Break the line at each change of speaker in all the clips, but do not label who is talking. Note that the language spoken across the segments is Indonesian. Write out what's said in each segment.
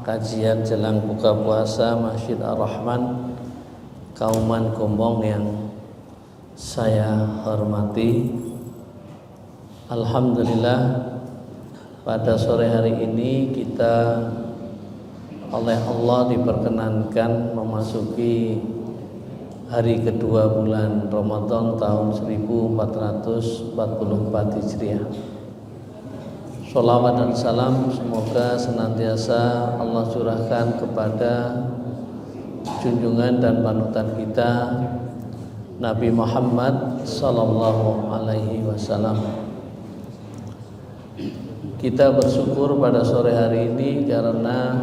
kajian jelang buka puasa Masjid Ar-Rahman Kauman Gombong yang saya hormati. Alhamdulillah, pada sore hari ini kita oleh Allah diperkenankan memasuki hari kedua bulan Ramadan tahun 1444 Hijriah. Sholawat dan salam semoga senantiasa Allah curahkan kepada junjungan dan panutan kita Nabi Muhammad sallallahu alaihi wasallam. Kita bersyukur pada sore hari ini karena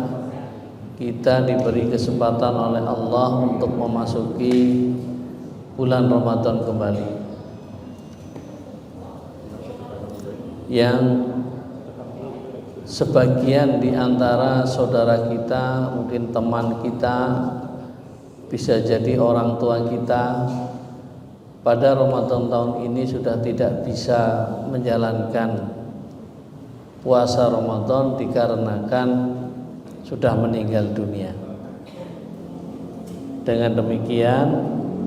kita diberi kesempatan oleh Allah untuk memasuki bulan Ramadan kembali, yang sebagian di antara saudara kita, mungkin teman kita, bisa jadi orang tua kita, pada Ramadan tahun ini sudah tidak bisa menjalankan puasa Ramadan dikarenakan sudah meninggal dunia. Dengan demikian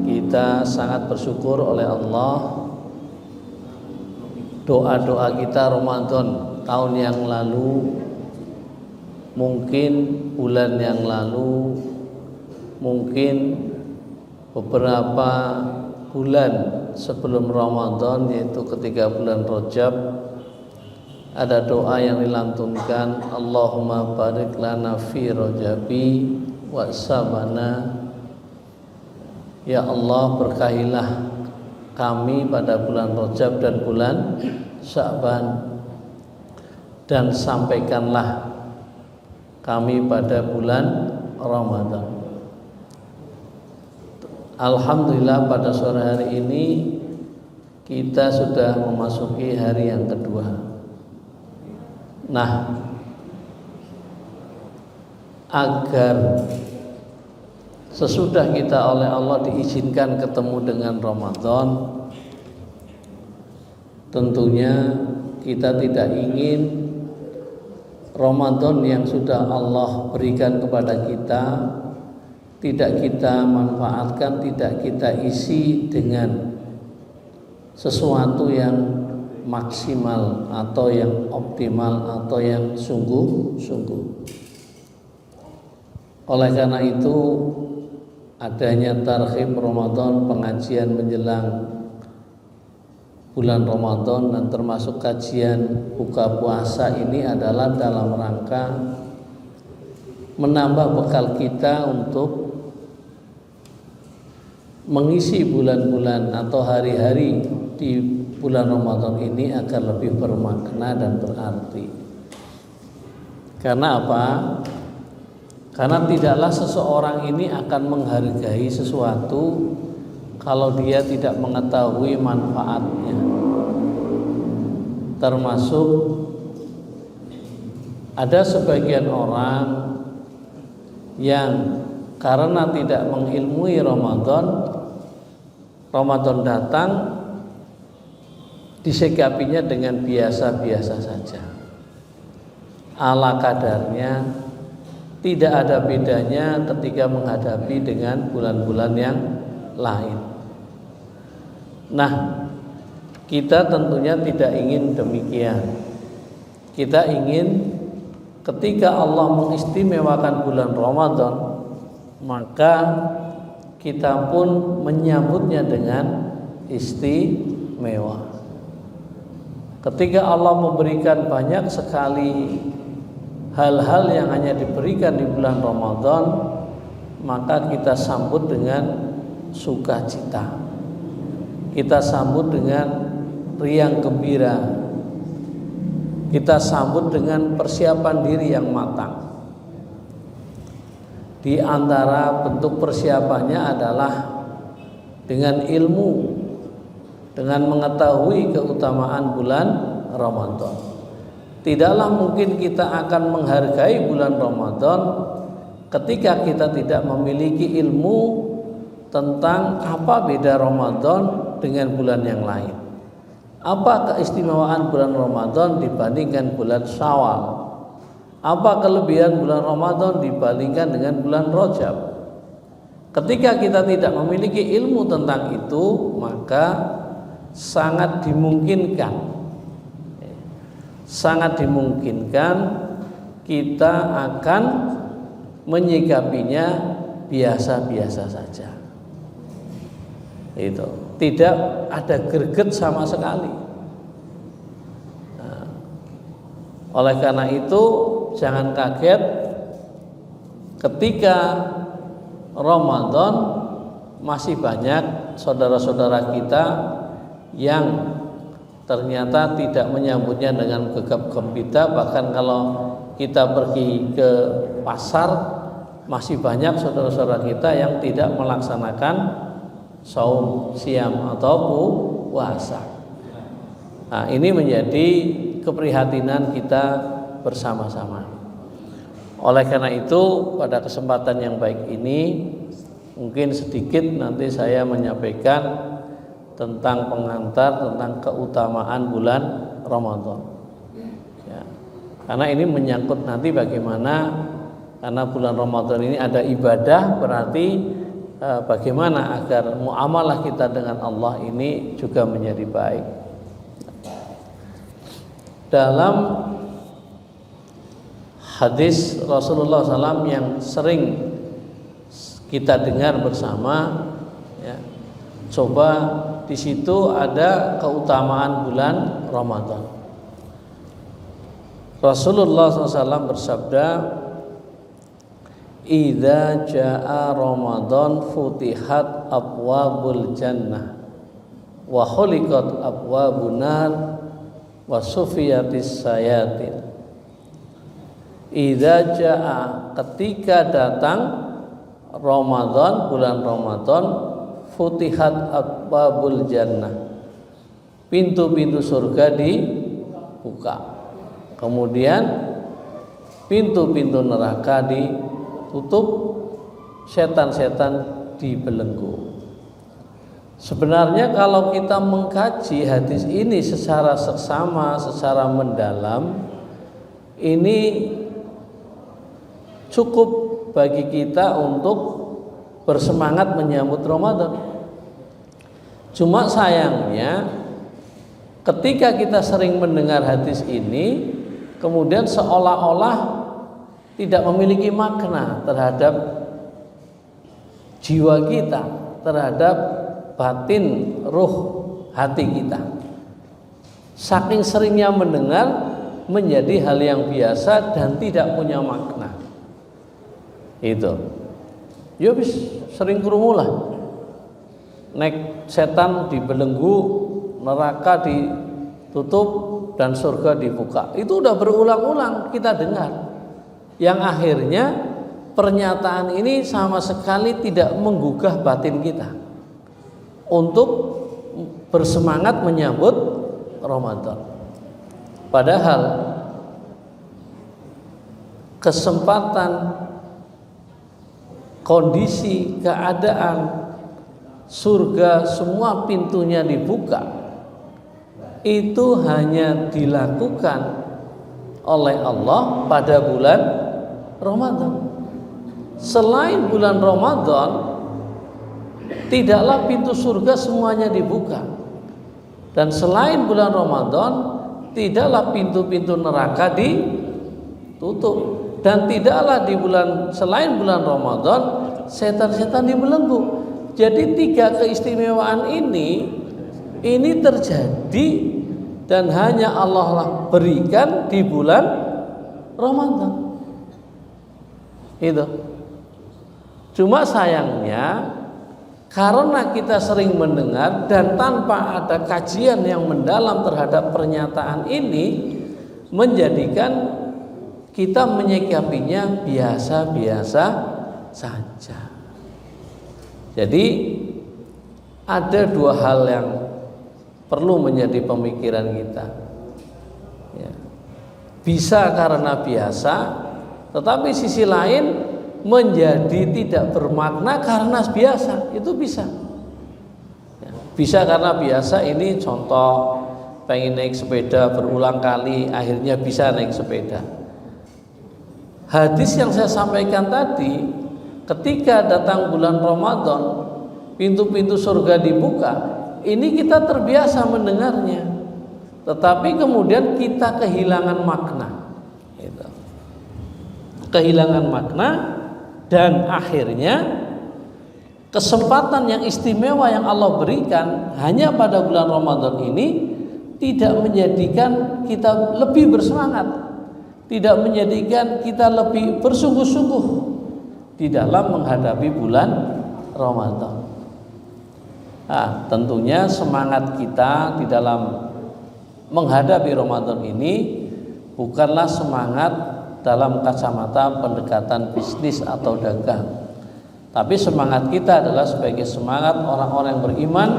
kita sangat bersyukur oleh Allah, doa-doa kita Ramadan tahun yang lalu, mungkin bulan yang lalu, mungkin beberapa bulan sebelum Ramadan, yaitu ketika bulan Rajab, ada doa yang dilantunkan, Allahumma barik lana fi Rajabi wa sabana. Ya Allah, berkahilah kami pada bulan Rajab dan bulan Sya'ban, dan sampaikanlah kami pada bulan Ramadan. Alhamdulillah, pada sore hari ini kita sudah memasuki hari yang kedua. Nah, agar sesudah kita oleh Allah diizinkan ketemu dengan Ramadan, tentunya kita tidak ingin Ramadan yang sudah Allah berikan kepada kita tidak kita manfaatkan, tidak kita isi dengan sesuatu yang maksimal atau yang optimal atau yang sungguh-sungguh. Oleh karena itu, adanya targhib Ramadan, pengajian menjelang bulan Ramadan dan termasuk kajian buka puasa ini adalah dalam rangka menambah bekal kita untuk mengisi bulan-bulan atau hari-hari di bulan Ramadan ini agar lebih bermakna dan berarti. Karena apa? Karena tidaklah seseorang ini akan menghargai sesuatu kalau dia tidak mengetahui manfaatnya. Termasuk ada sebagian orang yang karena tidak mengilmui Ramadan datang disikapinya dengan biasa-biasa saja, ala kadarnya, tidak ada bedanya ketika menghadapi dengan bulan-bulan yang lain. Nah, kita tentunya tidak ingin demikian. Kita ingin ketika Allah mengistimewakan bulan Ramadan, maka kita pun menyambutnya dengan istimewa. Ketika Allah memberikan banyak sekali hal-hal yang hanya diberikan di bulan Ramadan, maka kita sambut dengan sukacita. Kita sambut dengan riang gembira. Kita sambut dengan persiapan diri yang matang. Di antara bentuk persiapannya adalah dengan ilmu, dengan mengetahui keutamaan bulan Ramadan. Tidaklah mungkin kita akan menghargai bulan Ramadan ketika kita tidak memiliki ilmu tentang apa beda Ramadan dengan bulan yang lain. Apa keistimewaan bulan Ramadan dibandingkan bulan Syawal? Apa kelebihan bulan Ramadan dibandingkan dengan bulan Rajab? Ketika kita tidak memiliki ilmu tentang itu, maka sangat dimungkinkan kita akan menyikapinya biasa-biasa saja. Itu tidak ada greget sama sekali. Nah, oleh karena itu jangan kaget ketika Ramadan masih banyak saudara-saudara kita yang ternyata tidak menyambutnya dengan gegap gempita. Bahkan kalau kita pergi ke pasar, masih banyak saudara-saudara kita yang tidak melaksanakan saum siam atau puasa. Nah, ini menjadi keprihatinan kita bersama-sama. Oleh karena itu, pada kesempatan yang baik ini, mungkin sedikit nanti saya menyampaikan tentang pengantar tentang keutamaan bulan Ramadan. Ya, karena ini menyangkut nanti bagaimana, karena bulan Ramadan ini ada ibadah, berarti bagaimana agar muamalah kita dengan Allah ini juga menjadi baik. Dalam hadis Rasulullah SAW yang sering kita dengar bersama, ya, coba di situ ada keutamaan bulan Ramadan. Rasulullah SAW bersabda, "Idza jaa Ramadan futihat abwabul jannah wa khuliqat abwabun nar wa sufiyatis sayatin." Idza jaa, ketika datang Ramadan, bulan Ramadan, futihat abwabul jannah, pintu-pintu surga dibuka. Kemudian pintu-pintu neraka ditutup, setan-setan dibelenggu. Sebenarnya kalau kita mengkaji hadis ini secara seksama, secara mendalam, ini cukup bagi kita untuk bersemangat menyambut Ramadan. Cuma sayangnya ketika kita sering mendengar hadis ini, kemudian seolah-olah tidak memiliki makna terhadap jiwa kita, terhadap batin, ruh, hati kita. Saking seringnya mendengar menjadi hal yang biasa dan tidak punya makna. Itu. Ya bis sering krungu lah. Nek setan dibelenggu, neraka ditutup dan surga dibuka. Itu udah berulang-ulang kita dengar. Yang akhirnya pernyataan ini sama sekali tidak menggugah batin kita untuk bersemangat menyambut Ramadan. Padahal kesempatan, kondisi, keadaan surga semua pintunya dibuka itu hanya dilakukan oleh Allah pada bulan Ramadan. Selain bulan Ramadan, tidaklah pintu surga semuanya dibuka. Dan selain bulan Ramadan, tidaklah pintu-pintu neraka ditutup. Dan tidaklah di selain bulan Ramadan setan-setan dibelenggu. Jadi 3 keistimewaan ini terjadi dan hanya Allah lah berikan di bulan Ramadan. Itu. Cuma sayangnya karena kita sering mendengar dan tanpa ada kajian yang mendalam terhadap pernyataan ini, menjadikan kita menyikapinya biasa-biasa saja. Jadi ada 2 hal yang perlu menjadi pemikiran kita. Ya. Bisa karena biasa, tetapi sisi lain menjadi tidak bermakna karena biasa, itu bisa. Ya. Bisa karena biasa, ini contoh pengen naik sepeda berulang kali, akhirnya bisa naik sepeda. hadis yang saya sampaikan tadi, ketika datang bulan Ramadan, pintu-pintu surga dibuka, ini kita terbiasa mendengarnya, tetapi kemudian kita kehilangan makna, gitu. Kehilangan makna, dan akhirnya kesempatan yang istimewa yang Allah berikan hanya pada bulan Ramadan ini tidak menjadikan kita lebih bersemangat, tidak menjadikan kita lebih bersungguh-sungguh di dalam menghadapi bulan Ramadan. Nah, tentunya semangat kita di dalam menghadapi Ramadan ini bukanlah semangat dalam kacamata pendekatan bisnis atau dagang, tapi semangat kita adalah sebagai semangat orang-orang yang beriman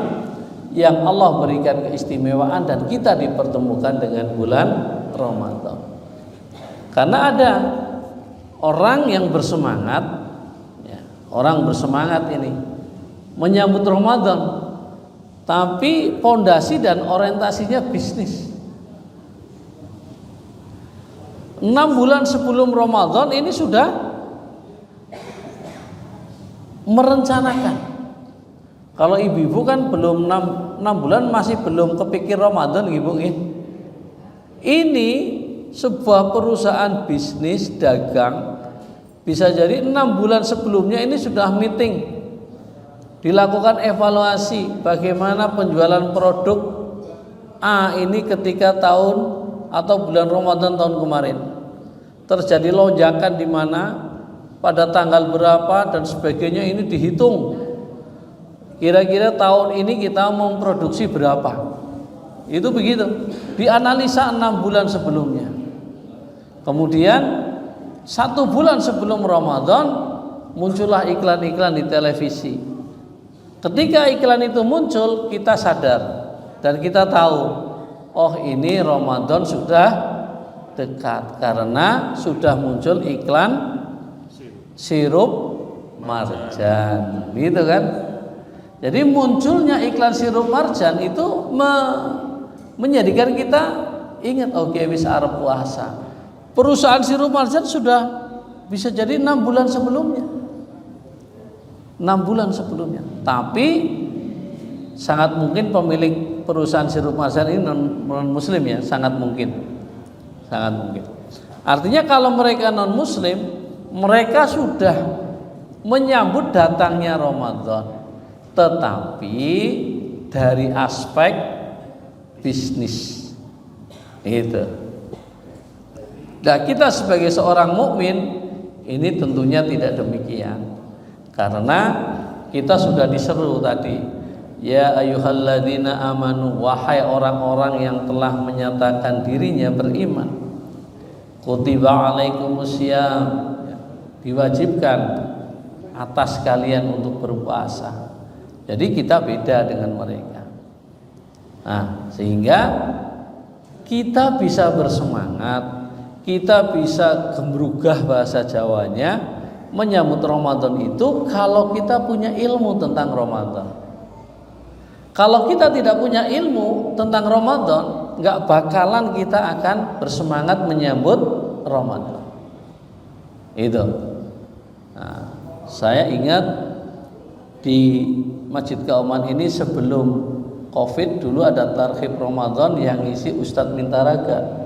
yang Allah berikan keistimewaan dan kita dipertemukan dengan bulan Ramadan. Karena ada orang yang bersemangat, ya, orang bersemangat ini menyambut Ramadan, tapi pondasi dan orientasinya bisnis. 6 bulan sebelum Ramadan ini sudah merencanakan. Kalau ibu-ibu kan belum 6 bulan masih belum kepikir Ramadan, ibu. Ini sebuah perusahaan bisnis dagang bisa jadi 6 bulan sebelumnya ini sudah meeting, dilakukan evaluasi bagaimana penjualan produk A ini ketika tahun atau bulan Ramadan tahun kemarin terjadi lonjakan di mana, pada tanggal berapa dan sebagainya. Ini dihitung kira-kira tahun ini kita mau produksi berapa. Itu begitu, dianalisa 6 bulan sebelumnya. Kemudian 1 bulan sebelum Ramadan muncullah iklan-iklan di televisi. Ketika iklan itu muncul, kita sadar dan kita tahu, oh ini Ramadan sudah dekat karena sudah muncul iklan sirup marjan, gitu kan? Jadi munculnya iklan sirup marjan itu menjadikan kita ingat, oke, bisa arep puasa. Perusahaan sirup marjan sudah bisa jadi 6 bulan sebelumnya. 6 bulan sebelumnya. Tapi sangat mungkin pemilik perusahaan sirup marjan ini non muslim, ya, sangat mungkin. Sangat mungkin. Artinya kalau mereka non muslim, mereka sudah menyambut datangnya Ramadan, tetapi dari aspek bisnis itu. Nah, kita sebagai seorang mukmin ini tentunya tidak demikian, karena kita sudah diseru tadi, ya ayyuhalladzina amanu, wahai orang-orang yang telah menyatakan dirinya beriman, kutiba alaikumusiyam, diwajibkan atas kalian untuk berpuasa. Jadi kita beda dengan mereka. Nah, sehingga kita bisa bersemangat, kita bisa gembrugah bahasa Jawanya menyambut Ramadan itu kalau kita punya ilmu tentang Ramadan. Kalau kita tidak punya ilmu tentang Ramadan, nggak bakalan kita akan bersemangat menyambut Ramadan. Itu. Nah, saya ingat di Masjid Kauman ini sebelum Covid dulu ada tarhib Ramadan yang ngisi Ustadz Mintaraga.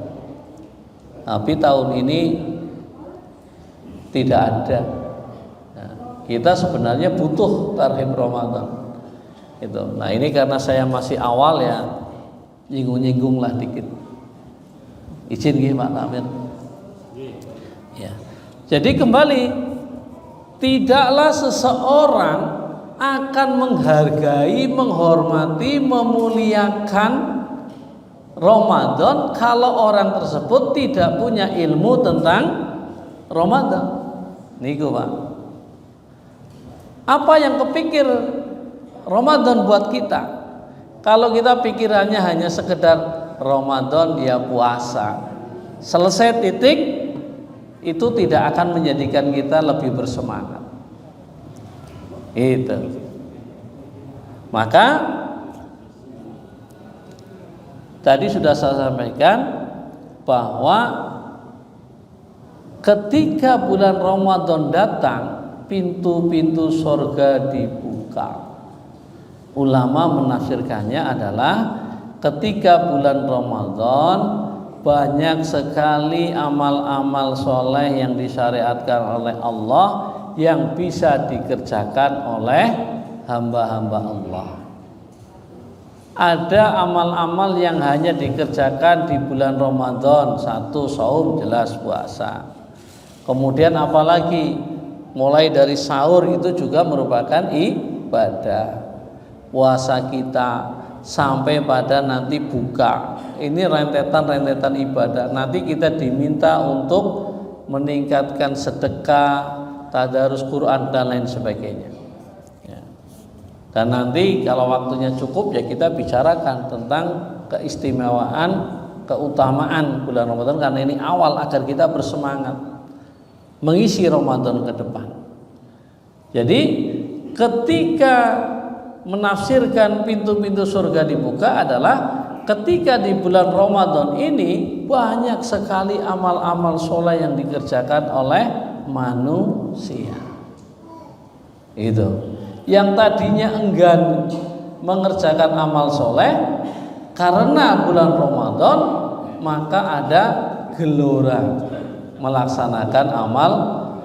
Tapi tahun ini tidak ada. Nah, kita sebenarnya butuh tarhib Ramadan. Itu. Nah, ini karena saya masih awal, ya, nyinggung-nyinggung lah dikit. Izin nggih Pak Tamir. Ya. Jadi kembali, tidaklah seseorang akan menghargai, menghormati, memuliakan Ramadan kalau orang tersebut tidak punya ilmu tentang Ramadan. Niku Pak. Apa yang kepikir Ramadan buat kita? Kalau kita pikirannya hanya sekedar Ramadan ya puasa, selesai titik, itu tidak akan menjadikan kita lebih bersemangat. Itu. Maka tadi sudah saya sampaikan bahwa ketika bulan Ramadan datang, pintu-pintu surga dibuka. Ulama menafsirkannya adalah ketika bulan Ramadan banyak sekali amal-amal soleh yang disyariatkan oleh Allah yang bisa dikerjakan oleh hamba-hamba Allah. Ada amal-amal yang hanya dikerjakan di bulan Ramadan. Satu, saum, jelas puasa. Kemudian apalagi mulai dari sahur itu juga merupakan ibadah. Puasa kita sampai pada nanti buka, ini rentetan-rentetan ibadah. Nanti kita diminta untuk meningkatkan sedekah, tadarus Quran dan lain sebagainya ya. Dan nanti kalau waktunya cukup ya kita bicarakan tentang keistimewaan, keutamaan bulan Ramadan, karena ini awal agar kita bersemangat mengisi Ramadan ke depan. Jadi ketika menafsirkan pintu-pintu surga dibuka adalah ketika di bulan Ramadan ini banyak sekali amal-amal soleh yang dikerjakan oleh manusia. Itu yang tadinya enggan mengerjakan amal soleh, karena bulan Ramadan maka ada gelora melaksanakan amal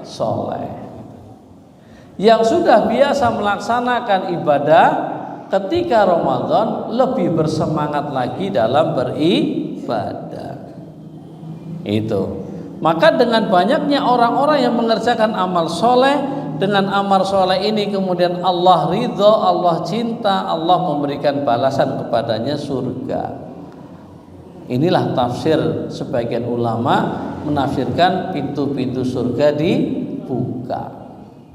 soleh. Yang sudah biasa melaksanakan ibadah ketika Ramadan lebih bersemangat lagi dalam beribadah. Itu. Maka dengan banyaknya orang-orang yang mengerjakan amal soleh, dengan amal soleh ini kemudian Allah ridho, Allah cinta, Allah memberikan balasan kepadanya surga. Inilah tafsir sebagian ulama menafsirkan pintu-pintu surga dibuka.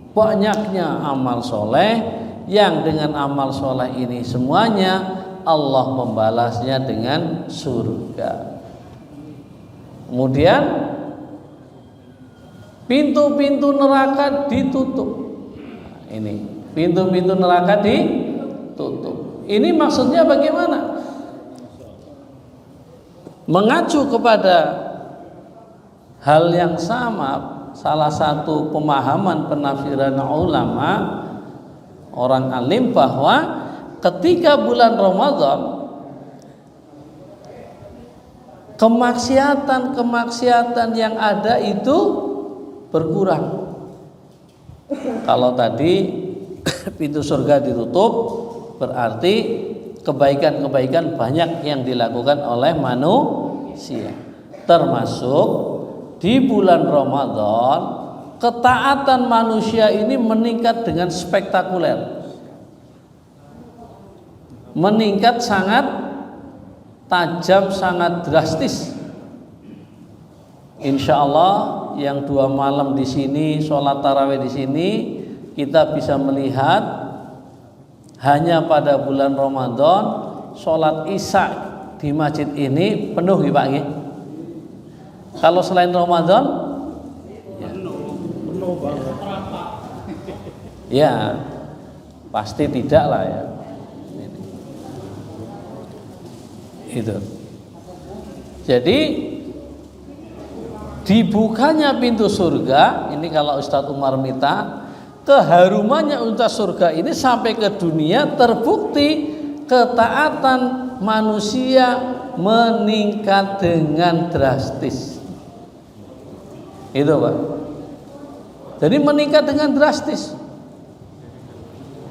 Banyaknya amal soleh yang dengan amal soleh ini semuanya Allah membalasnya dengan surga. Kemudian pintu-pintu neraka ditutup. Ini pintu-pintu neraka ditutup. Ini maksudnya bagaimana? Mengacu kepada hal yang sama. Salah satu pemahaman penafsiran ulama orang alim bahwa ketika bulan Ramadan kemaksiatan yang ada itu berkurang. Kalau tadi pintu surga ditutup, berarti kebaikan-kebaikan banyak yang dilakukan oleh manusia. Termasuk di bulan Ramadan, ketaatan manusia ini meningkat dengan spektakuler. Meningkat sangat tajam, sangat drastis. Insya Allah yang 2 malam di sini, sholat tarawih di sini, kita bisa melihat hanya pada bulan Ramadan sholat isya di masjid ini penuh ya Pak ya? Kalau selain Ramadan penuh banget. Ya pasti tidak lah ya. Itu. Jadi dibukanya pintu surga ini kalau Ustadz Umar Mita, keharumannya unta surga ini sampai ke dunia terbukti ketaatan manusia meningkat dengan drastis. Itu Pak. Jadi meningkat dengan drastis.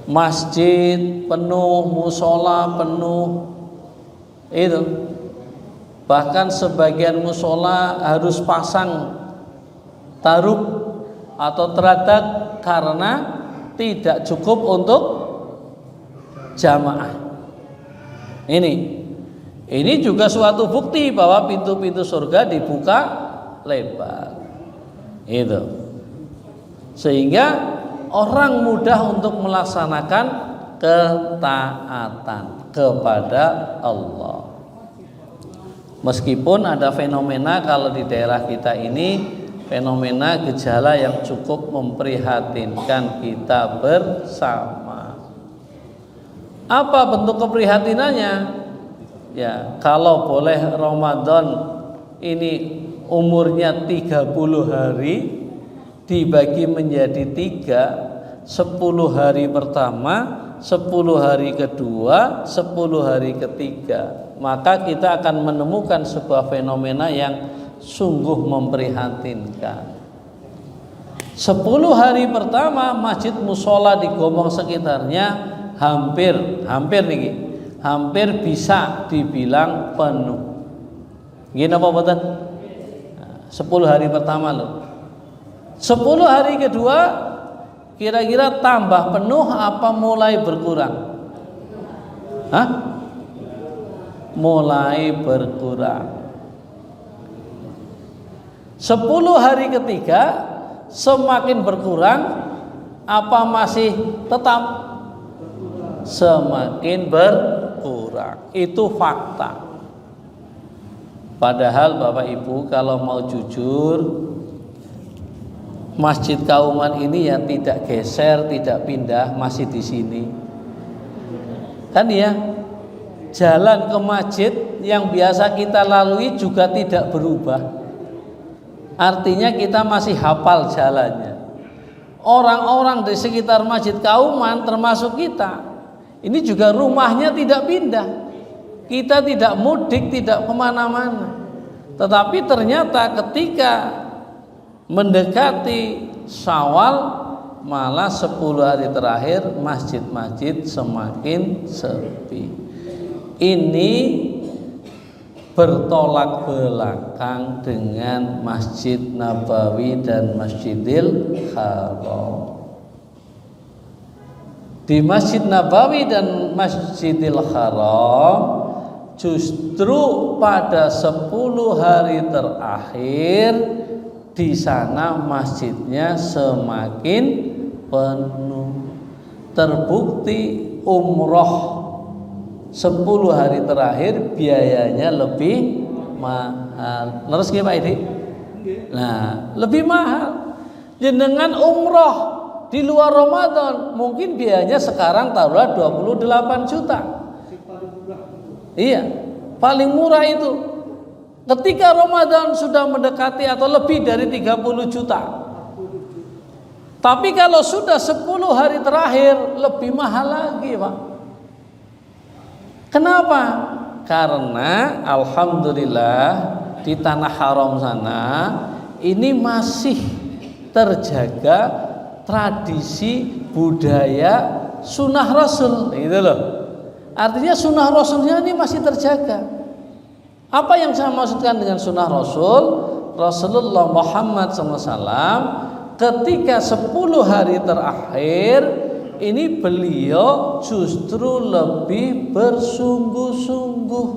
Masjid penuh, musola penuh. Itu. Bahkan sebagian musola harus pasang taruk atau teradak karena tidak cukup untuk jamaah. Ini juga suatu bukti bahwa pintu-pintu surga dibuka lebar. Itu. Sehingga orang mudah untuk melaksanakan ketaatan kepada Allah. Meskipun ada fenomena kalau di daerah kita ini, fenomena gejala yang cukup memprihatinkan kita bersama. Apa bentuk keprihatinannya? Ya, kalau boleh Ramadan ini umurnya 30 hari dibagi menjadi 3, 10 hari pertama, 10 hari kedua, 10 hari ketiga, maka kita akan menemukan sebuah fenomena yang sungguh memprihatinkan. 10 hari pertama masjid musola di Gombong sekitarnya hampir bisa dibilang penuh. Gini apa betul? 10 hari pertama loh. 10 hari kedua kira-kira tambah penuh apa mulai berkurang? Mulai berkurang. 10 hari ketiga semakin berkurang apa masih tetap? Semakin berkurang. Itu fakta. Padahal Bapak Ibu kalau mau jujur, Masjid Kauman ini ya tidak geser, tidak pindah, masih di sini. Kan ya, jalan ke masjid yang biasa kita lalui juga tidak berubah. Artinya kita masih hafal jalannya. Orang-orang di sekitar Masjid Kauman termasuk kita, ini juga rumahnya tidak pindah. Kita tidak mudik, tidak kemana-mana. Tetapi ternyata ketika mendekati Syawal, malah 10 hari terakhir masjid-masjid semakin sepi. Ini bertolak belakang dengan Masjid Nabawi dan Masjidil Haram. Di Masjid Nabawi dan Masjidil Haram justru pada 10 hari terakhir di sana masjidnya semakin penuh. Terbukti umroh 10 hari terakhir biayanya lebih mahal. Terus gimana Pak Idi? Nah, lebih mahal. Jenengan umroh di luar Ramadan mungkin biayanya sekarang taruhlah 28 juta. Iya, paling murah itu. Ketika Ramadan sudah mendekati atau lebih dari 30 juta. Tapi kalau sudah 10 hari terakhir lebih mahal lagi, Pak. Kenapa? Karena alhamdulillah di tanah haram sana ini masih terjaga tradisi budaya sunnah Rasul, gitu loh. Artinya sunnah Rasulnya ini masih terjaga. Apa yang saya maksudkan dengan sunnah Rasul? Rasulullah Muhammad SAW ketika 10 hari terakhir ini beliau justru lebih bersungguh-sungguh.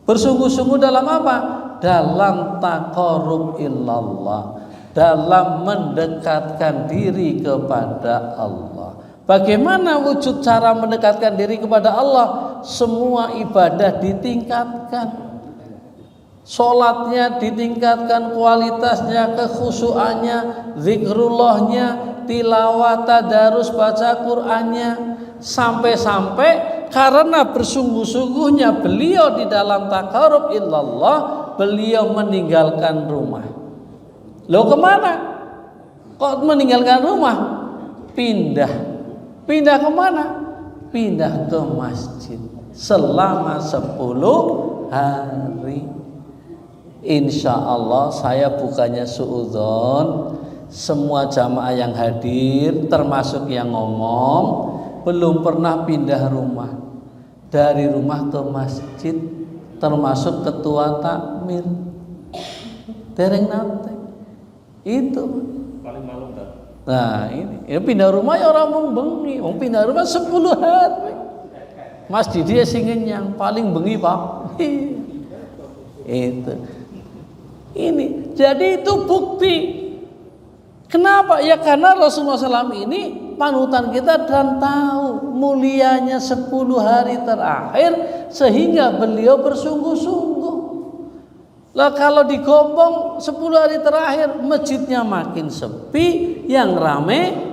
Bersungguh-sungguh dalam apa? Dalam taqarrub illallah, dalam mendekatkan diri kepada Allah. Bagaimana wujud cara mendekatkan diri kepada Allah? Semua ibadah ditingkatkan. Sholatnya ditingkatkan kualitasnya, kekhusyuannya, zikrullahnya, tilawah, tadarus, baca Qur'annya. Sampai-sampai karena bersungguh-sungguhnya beliau di dalam taqarrub illallah, beliau meninggalkan rumah. Loh kemana? Kok meninggalkan rumah? Pindah kemana? Pindah ke masjid selama 10 hari. Insya Allah saya bukannya suudzon, semua jamaah yang hadir termasuk yang ngomong belum pernah pindah rumah. Dari rumah ke masjid termasuk ketua takmir. Dereng nate. Itu paling malam dah. Nah ini pindah rumah ya orang mau bengi, mau pindah rumah 10 hari. Mas Didi singin yang paling bengi Pak. Itu. Ini jadi itu bukti. Kenapa? Ya karena Rasulullah SAW ini panutan kita dan tahu mulianya 10 hari terakhir sehingga beliau bersungguh-sungguh. Lah kalau di Gombong 10 hari terakhir masjidnya makin sepi, yang rame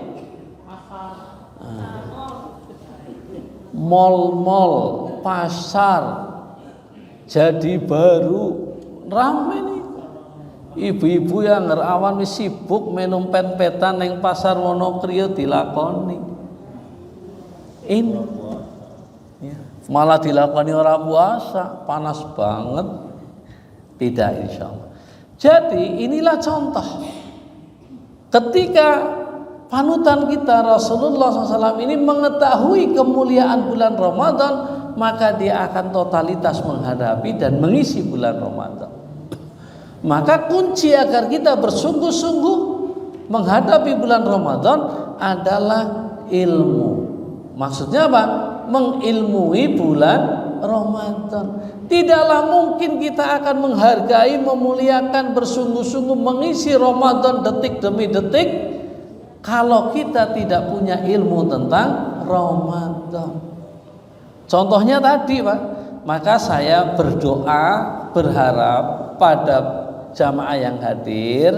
mal-mal, pasar jadi baru Rame nih. Ibu-ibu yang ngerawan wis sibuk minum pet-petan ning pasar Wonokriya dilakoni. Ini ya. Malah dilakoni orang puasa, panas banget. Tidak, insya Allah. Jadi inilah contoh. Ketika panutan kita Rasulullah SAW ini mengetahui kemuliaan bulan Ramadan, maka dia akan totalitas menghadapi dan mengisi bulan Ramadan. Maka kunci agar kita bersungguh-sungguh menghadapi bulan Ramadan adalah ilmu. Maksudnya apa? Mengilmui bulan Ramadan. Tidaklah mungkin kita akan menghargai, memuliakan, bersungguh-sungguh mengisi Ramadan detik demi detik kalau kita tidak punya ilmu tentang Ramadan. Contohnya tadi, Pak. Maka saya berdoa, berharap pada jamaah yang hadir,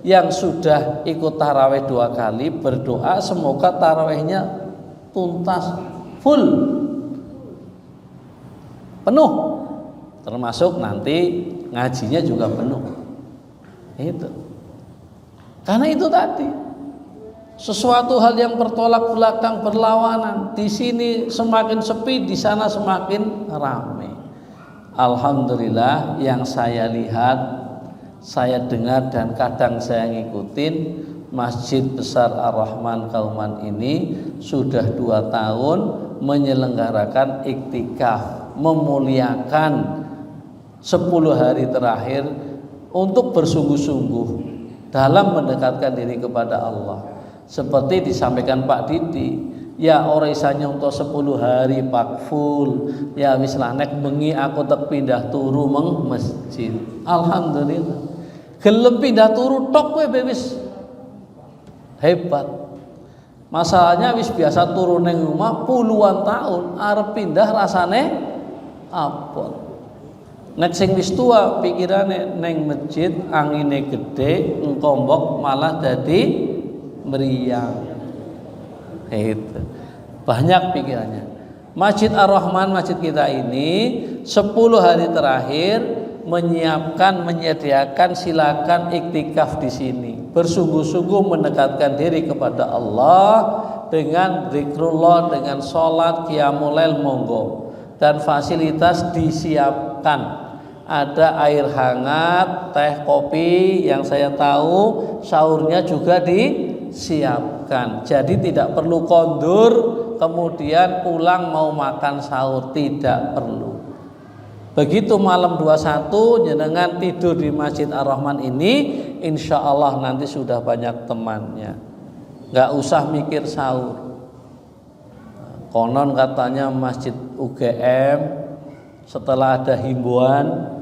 yang sudah ikut taraweh 2 kali, berdoa semoga tarawehnya tuntas, full, penuh, termasuk nanti ngajinya juga penuh. Itu karena itu tadi sesuatu hal yang bertolak belakang, berlawanan. Di sini semakin sepi, di sana semakin ramai. Alhamdulillah, yang saya lihat, saya dengar dan kadang saya ngikutin, Masjid Besar Ar-Rahman Kauman ini sudah 2 tahun menyelenggarakan iktikaf, memuliakan 10 hari terakhir untuk bersungguh-sungguh dalam mendekatkan diri kepada Allah. Seperti disampaikan Pak Didi, ya ora isanya untuk 10 hari Pak full, ya wis lah nek bengi aku tek pindah turu meng masjid. Alhamdulillah. Gelem pindah turu tok kowe wis hebat. Masalahnya wis biasa turu ning rumah puluhan tahun, arep pindah rasane apot. Nek sing wis tua pikirane ning masjid angine gede, ngkombok malah dadi meriang. Itu. Banyak pikirannya. Masjid Ar-Rahman, masjid kita ini 10 hari terakhir menyiapkan, menyediakan, silakan iktikaf di sini. Bersungguh-sungguh mendekatkan diri kepada Allah dengan zikrullah, dengan sholat, qiyamul lail, monggo. Dan fasilitas disiapkan. Ada air hangat, teh, kopi, yang saya tahu sahurnya juga disiapkan. Jadi tidak perlu kondur kemudian pulang mau makan sahur, tidak perlu. Begitu malam 21 jenengan tidur di Masjid Ar-Rahman ini, insya Allah nanti sudah banyak temannya, nggak usah mikir sahur. Konon katanya Masjid UGM setelah ada himbauan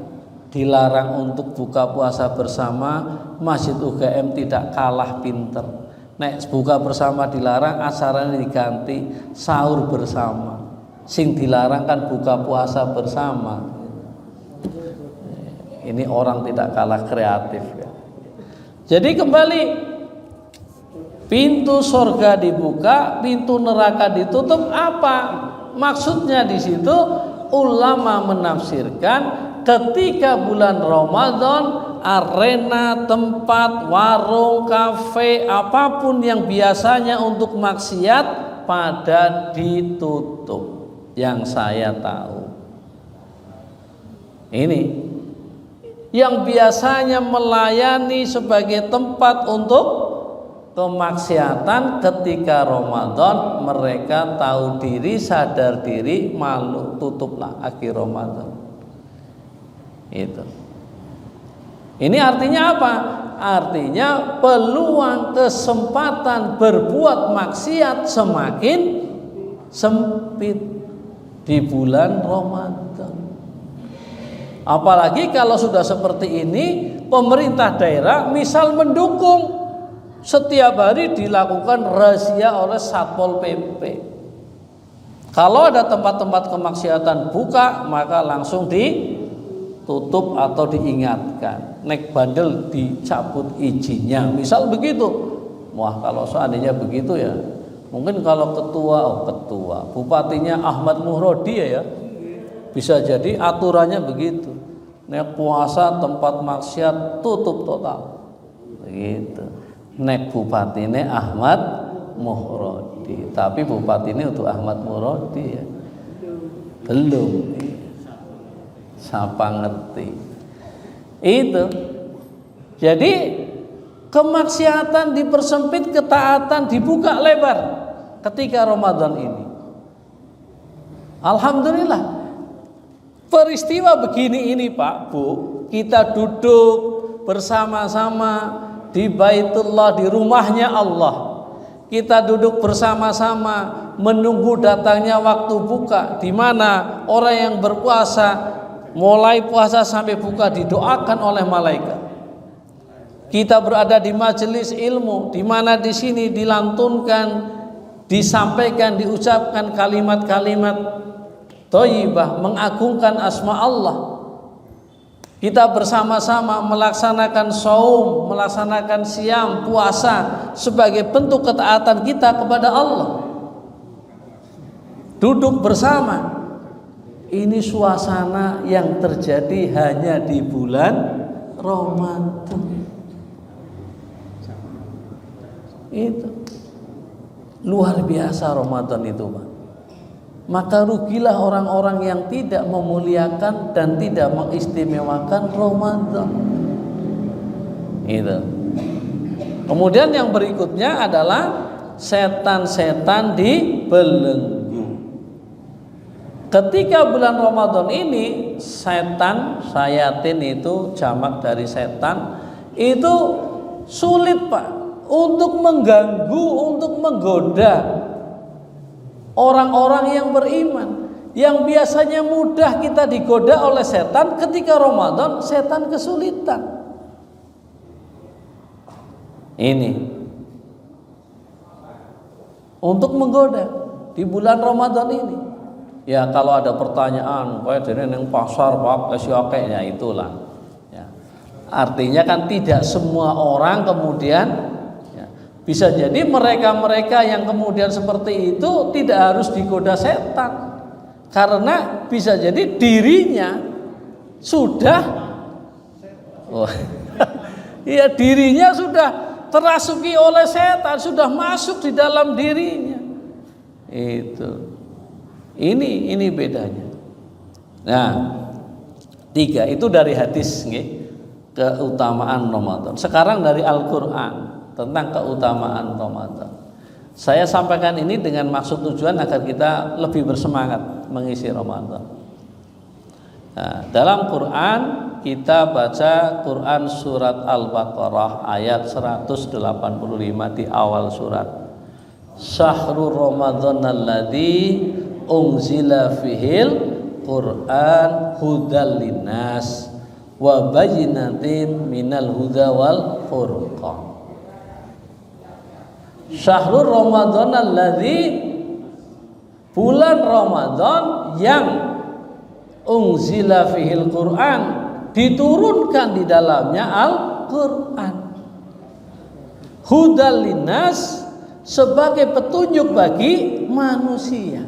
dilarang untuk buka puasa bersama, Masjid UGM tidak kalah pinter. Nek buka bersama dilarang, acaranya diganti sahur bersama. Sing dilarang kan buka puasa bersama. Ini orang tidak kalah kreatif ya. Jadi kembali, pintu surga dibuka, pintu neraka ditutup. Apa maksudnya di situ? Ulama menafsirkan ketika bulan Ramadan, arena, tempat, warung, kafe, apapun yang biasanya untuk maksiat pada ditutup. Yang saya tahu ini yang biasanya melayani sebagai tempat untuk kemaksiatan, ketika Ramadan mereka tahu diri, sadar diri, malu, tutuplah akhir Ramadan. Itu. Ini artinya apa? Artinya peluang kesempatan berbuat maksiat semakin sempit di bulan Ramadan. Apalagi kalau sudah seperti ini, pemerintah daerah misal mendukung setiap hari dilakukan razia oleh Satpol PP. Kalau ada tempat-tempat kemaksiatan buka, maka langsung ditutup atau diingatkan. Nek bandel dicabut izinnya, misal begitu. Wah, kalau seandainya begitu ya, mungkin kalau ketua, bupatinya Ahmad Muhrodi ya, bisa jadi aturannya begitu. Nek puasa tempat maksiat tutup total. Begitu. Nek bupatine Ahmad Muradi. Tapi bupati ini untuk Ahmad Muradi ya. Belum. Siapa ngerti. Itu. Jadi kemaksiatan dipersempit, ketaatan dibuka lebar ketika Ramadan ini. Alhamdulillah. Peristiwa begini ini Pak, Bu, kita duduk bersama-sama di Baitullah, di rumahnya Allah. Kita duduk bersama-sama menunggu datangnya waktu buka, di mana orang yang berpuasa mulai puasa sampai buka didoakan oleh malaikat. Kita berada di majelis ilmu, di mana di sini dilantunkan, disampaikan, diucapkan kalimat-kalimat thayyibah, mengagungkan asma Allah. Kita bersama-sama melaksanakan saum, melaksanakan siam, puasa sebagai bentuk ketaatan kita kepada Allah. Duduk bersama. Ini suasana yang terjadi hanya di bulan Ramadan. Itu luar biasa Ramadan itu, Pak. Maka rugilah orang-orang yang tidak memuliakan dan tidak mengistimewakan Ramadan. Itu. Kemudian yang berikutnya adalah setan-setan dibelenggu. Ketika bulan Ramadan ini setan, sayatin itu jamak dari setan, itu sulit Pak untuk mengganggu, untuk menggoda orang-orang yang beriman. Yang biasanya mudah kita digoda oleh setan, ketika Ramadan setan kesulitan. Ini untuk menggoda di bulan Ramadan ini. Ya kalau ada pertanyaan, kayak jadi neng pasar Pak, ya itulah. Ya. Artinya kan tidak semua orang kemudian ya, bisa jadi mereka-mereka yang kemudian seperti itu tidak harus digoda setan, karena bisa jadi dirinya sudah, ya dirinya sudah terasuki oleh setan, sudah masuk di dalam dirinya. Itu. Ini bedanya. Nah, 3 itu dari hadis nih, keutamaan Ramadan. Sekarang dari Al-Qur'an tentang keutamaan Ramadan. Saya sampaikan ini dengan maksud tujuan agar kita lebih bersemangat mengisi Ramadan. Nah, dalam Quran kita baca Quran surat Al-Baqarah ayat 185 di awal surat. Syahrul Ramadan alladzi unzila fihil Quran hudal linnas wa bayyinatin minal huda wal furqan. Syahrul Ramadan alladzi, bulan Ramadan yang unzila fihil Quran, diturunkan di dalamnya Al-Quran, hudal linnas, sebagai petunjuk bagi manusia,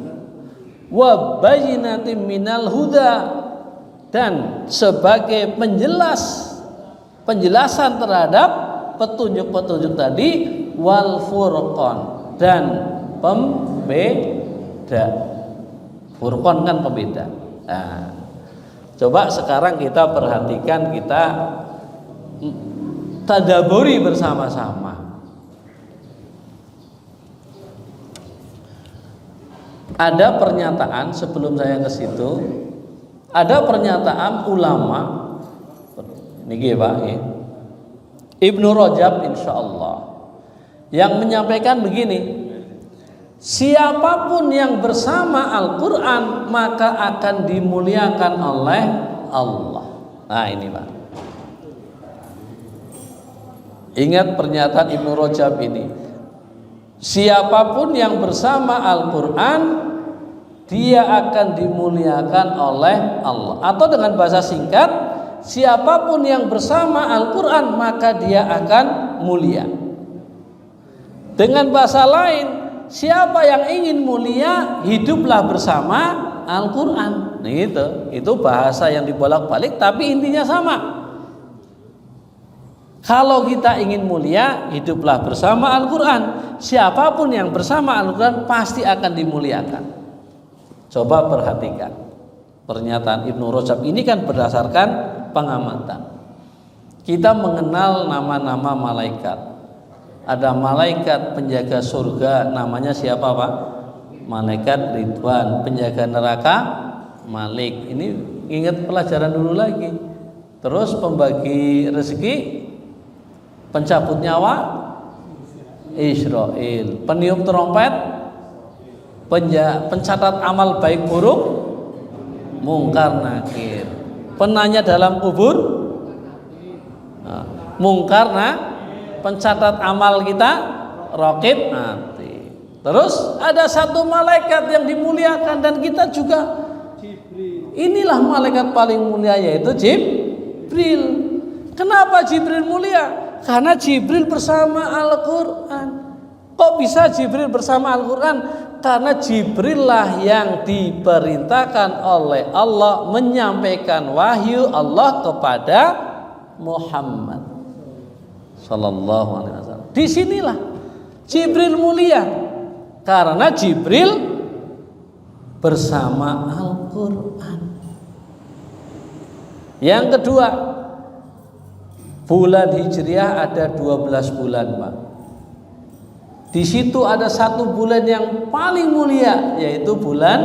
wa bayyinatin minal huda, dan sebagai penjelasan terhadap petunjuk-petunjuk tadi, wal furqan, dan pembeda. Furqan kan pembeda. Nah, coba sekarang kita perhatikan, kita tadaburi bersama-sama. Ada pernyataan, sebelum saya ke situ, ada pernyataan ulama niki Pak, Ibnu Rajab insyaallah, yang menyampaikan begini: siapapun yang bersama Al-Quran maka akan dimuliakan oleh Allah. Nah ini Pak, ingat pernyataan Ibnu Rajab ini. Siapapun yang bersama Al-Quran, dia akan dimuliakan oleh Allah. Atau dengan bahasa singkat, siapapun yang bersama Al-Quran maka dia akan mulia. Dengan bahasa lain, siapa yang ingin mulia, hiduplah bersama Al-Quran. Itu bahasa yang dibolak-balik tapi intinya sama. Kalau kita ingin mulia, hiduplah bersama Al-Quran. Siapapun yang bersama Al-Quran pasti akan dimuliakan. Coba perhatikan pernyataan Ibnu Rajab ini kan berdasarkan pengamatan. Kita mengenal nama-nama malaikat. Ada malaikat penjaga surga, namanya siapa Pak? Malaikat Ridwan. Penjaga neraka Malik. Ini ingat pelajaran dulu lagi. Terus pembagi rezeki, pencabut nyawa Israel, peniup trompet, pencatat amal baik buruk Mungkar Nakir, penanya dalam kubur Mungkar pencatat amal kita Raqib Atid. Terus ada satu malaikat yang dimuliakan dan kita juga, inilah malaikat paling mulia yaitu Jibril. Kenapa Jibril mulia? Karena Jibril bersama Al-Quran. Kok bisa Jibril bersama Al-Quran? Karena Jibril lah yang diperintahkan oleh Allah menyampaikan wahyu Allah kepada Muhammad Sallallahu Alaihi Wasallam. Disinilah Jibril mulia karena Jibril bersama Al-Quran. Yang kedua, bulan Hijriah ada 12 bulan, Pak. Di situ ada satu bulan yang paling mulia, yaitu bulan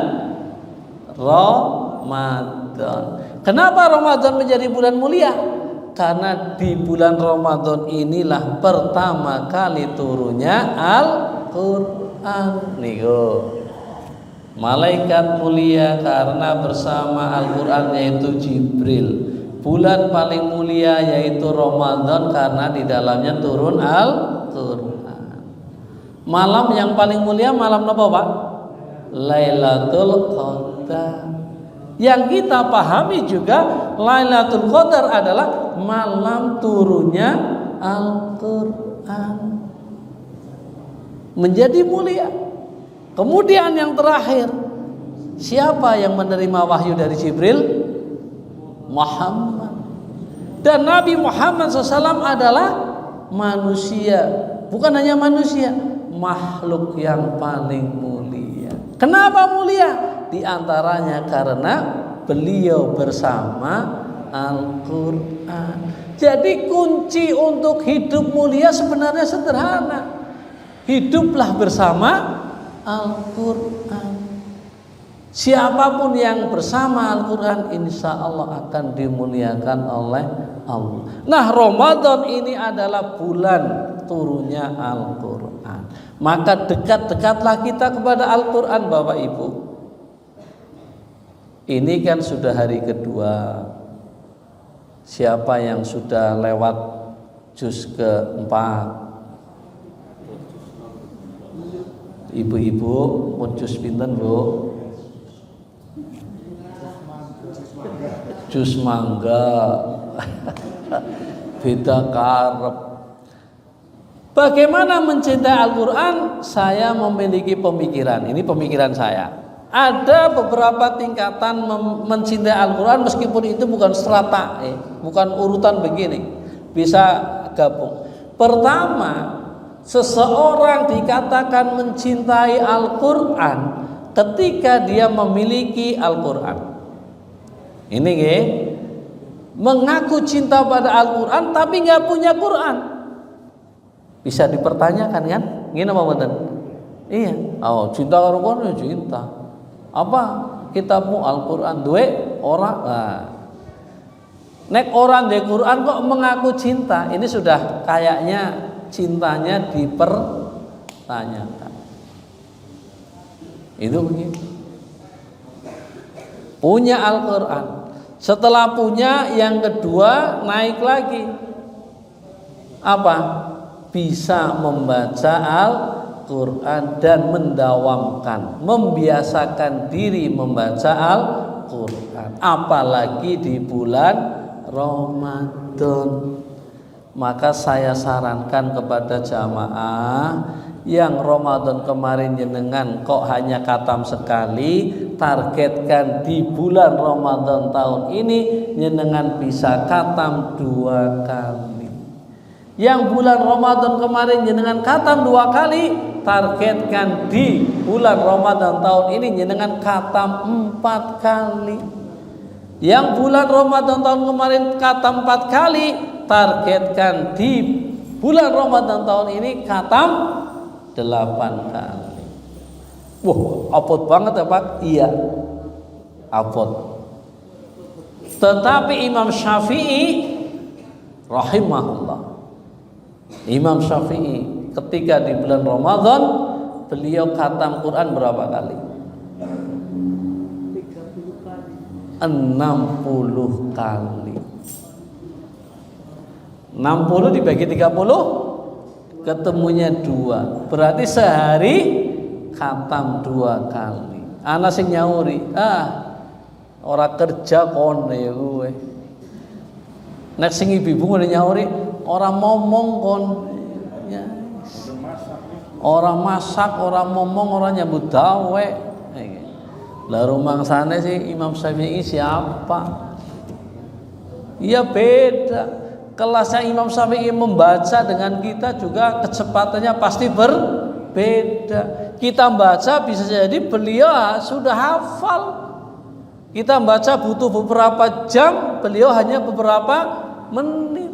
Ramadan. Kenapa Ramadan menjadi bulan mulia? Karena di bulan Ramadan inilah pertama kali turunnya Al-Quran. Malaikat mulia karena bersama Al-Quran yaitu Jibril. Bulan paling mulia yaitu Ramadan karena di dalamnya turun Al-Quran. Malam yang paling mulia malam apa Pak? Lailatul Qadar. Yang kita pahami juga Lailatul Qadar adalah malam turunnya Al-Quran. Menjadi mulia. Kemudian yang terakhir, siapa yang menerima wahyu dari Jibril? Muhammad. Dan Nabi Muhammad SAW adalah manusia. Bukan hanya manusia, makhluk yang paling mulia. Kenapa mulia? Di antaranya karena beliau bersama Al-Quran. Jadi kunci untuk hidup mulia sebenarnya sederhana. Hiduplah bersama Al-Quran. Siapapun yang bersama Al-Quran insya Allah akan dimuliakan oleh Allah. Nah, Ramadan ini adalah bulan turunnya Al-Quran. Maka dekat-dekatlah kita kepada Al-Quran, Bapak Ibu. Ini kan sudah hari kedua. Siapa yang sudah lewat juz keempat? Ibu-ibu mau juz pinten, Bu? Juz mangga. Beda karep. Bagaimana mencintai Al-Quran? Saya memiliki pemikiran. Ini pemikiran saya. Ada beberapa tingkatan mencintai Al-Quran, meskipun itu bukan strata, bukan urutan begini. Bisa gabung. Pertama, seseorang dikatakan mencintai Al-Quran ketika dia memiliki Al-Quran. Ini mengaku cinta pada Al-Quran tapi nggak punya Quran. Bisa dipertanyakan kan? Gini apa bener? Iya. Oh, cinta Al-Quran ya cinta. Apa kitabmu Al-Quran duwe orang? Nah. Nek orang di Quran kok mengaku cinta, ini sudah kayaknya cintanya dipertanyakan. Itu begitu. Punya Al-Quran. Setelah punya, yang kedua naik lagi. Apa? Bisa membaca Al-Quran dan mendawamkan, membiasakan diri membaca Al-Quran. Apalagi di bulan Ramadan. Maka saya sarankan kepada jamaah yang Ramadan kemarin jenengan kok hanya khatam sekali, targetkan di bulan Ramadan tahun ini jenengan bisa khatam 2 kali. Yang bulan Ramadan kemarin jenengan khatam 2 kali, targetkan di bulan Ramadan tahun ini jenengan khatam 4 kali. Yang bulan Ramadan tahun kemarin khatam 4 kali, targetkan di bulan Ramadan tahun ini khatam 8 kali. Wah, apot banget ya Pak? Iya, apot. Tetapi Imam Syafi'i rahimahullah, Imam Syafi'i ketika di bulan Ramadan beliau khatam Quran berapa kali? 60 kali. 60 dibagi 30 ketemunya 2. Berarti sehari khatam 2 kali. Ana sing nyauri, ora kerja kone kowe. Nek sing ibu ngene nyauri, ora momong kon. Ya. Ora masak, ora momong, ora nyambut gawe. Lah rumangsane sih Imam Syafi'i siapa? Iya beda. Kelasnya Imam Syafi'i membaca dengan kita juga kecepatannya pasti berbeda. Kita baca bisa jadi beliau sudah hafal. Kita baca butuh beberapa jam, beliau hanya beberapa menit.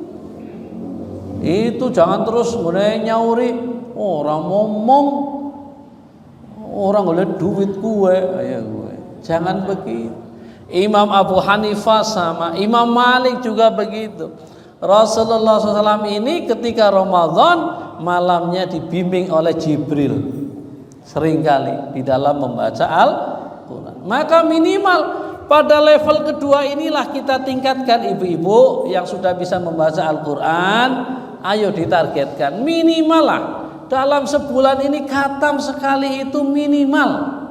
Itu jangan terus mulai nyauri, orang ngomong, orang ngeliat duit gue, jangan begitu. Imam Abu Hanifah sama Imam Malik juga begitu. Rasulullah SAW ini ketika Ramadan malamnya dibimbing oleh Jibril seringkali di dalam membaca Al-Quran. Maka minimal pada level kedua inilah kita tingkatkan ibu-ibu yang sudah bisa membaca Al-Quran. Ayo ditargetkan minimal lah dalam sebulan ini khatam sekali itu minimal.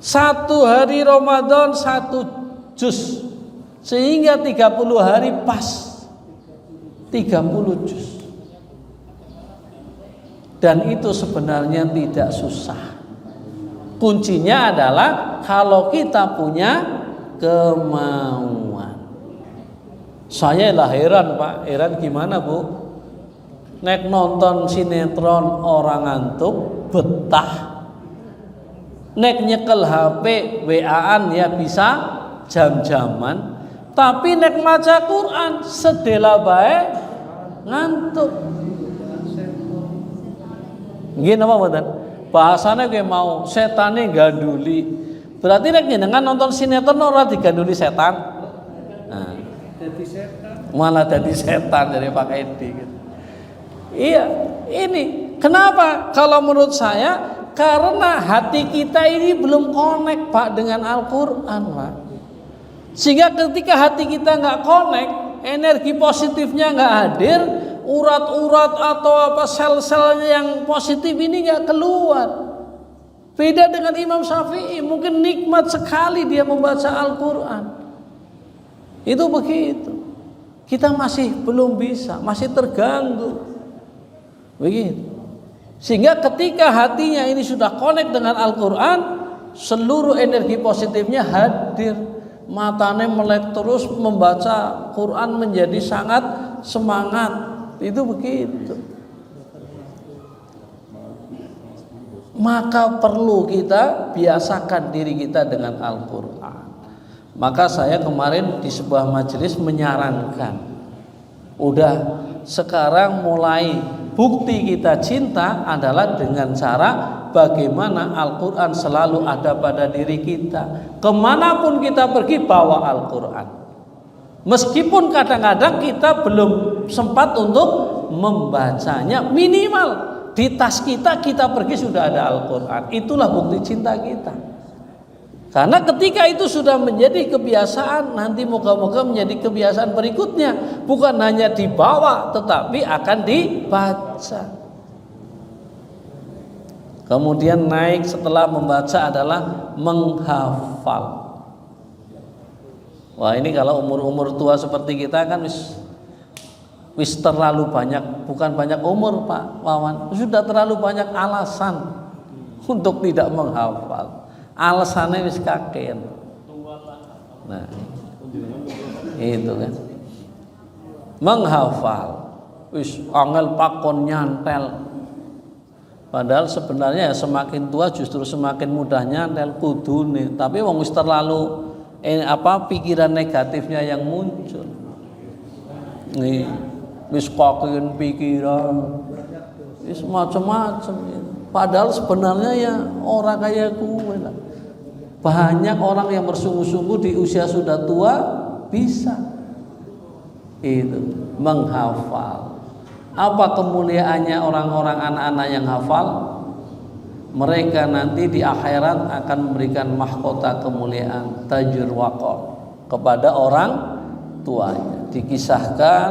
1 hari Ramadan 1 juz, sehingga 30 hari pas 30 juz. Dan itu sebenarnya tidak susah. Kuncinya adalah kalau kita punya kemauan. Saya lah heran Pak, heran gimana Bu? Nek nonton sinetron orang ngantuk betah. Nek nyekel HP WA-an ya bisa jam-jaman. Tapi nek maca Quran sedela bae ngantuk. Nggih napa mboten? Bahasane kowe mau setane ganduli. Berarti nek jenengan nonton sinetron ora diganduli setan. Nah, dadi setan. Malah dadi setan dari Pak Edi gitu. Iya, ini kenapa? Kalau menurut saya karena hati kita ini belum connect Pak dengan Al-Qur'an, Pak. Sehingga ketika hati kita nggak connect, energi positifnya nggak hadir, urat-urat atau apa sel-sel yang positif ini nggak keluar. Beda dengan Imam Syafi'i, mungkin nikmat sekali dia membaca Al-Quran. Itu begitu. Kita masih belum bisa, masih terganggu. Begitu. Sehingga ketika hatinya ini sudah connect dengan Al-Quran, seluruh energi positifnya hadir. Matanya melek terus membaca Quran menjadi sangat semangat. Itu begitu. Maka perlu kita biasakan diri kita dengan Al-Quran. Maka saya kemarin di sebuah majelis menyarankan, udah sekarang mulai bukti kita cinta adalah dengan cara bagaimana Al-Quran selalu ada pada diri kita. Kemanapun kita pergi bawa Al-Quran. Meskipun kadang-kadang kita belum sempat untuk membacanya, minimal di tas kita pergi sudah ada Al-Quran. Itulah bukti cinta kita. Karena ketika itu sudah menjadi kebiasaan, nanti moga-moga menjadi kebiasaan berikutnya. Bukan hanya dibawa, tetapi akan dibaca. Kemudian naik setelah membaca adalah menghafal. Wah, ini kalau umur-umur tua seperti kita kan Wis terlalu banyak, bukan banyak umur Pak Wawan, sudah terlalu banyak alasan untuk tidak menghafal. Alasannya wis kakek. Nah, itu kan. Menghafal wis angel pakon nyantel. Padahal sebenarnya ya semakin tua justru semakin mudah nyantel kudune, tapi wong wis terlalu pikiran negatifnya yang muncul. Nih, wis kakean pikiran, wis macam-macam. Padahal sebenarnya ya orang kayak gue lah. Banyak orang yang bersungguh-sungguh di usia sudah tua bisa itu menghafal. Apa kemuliaannya orang-orang anak-anak yang hafal? Mereka nanti di akhirat akan memberikan mahkota kemuliaan tajur waqar kepada orang tuanya. Dikisahkan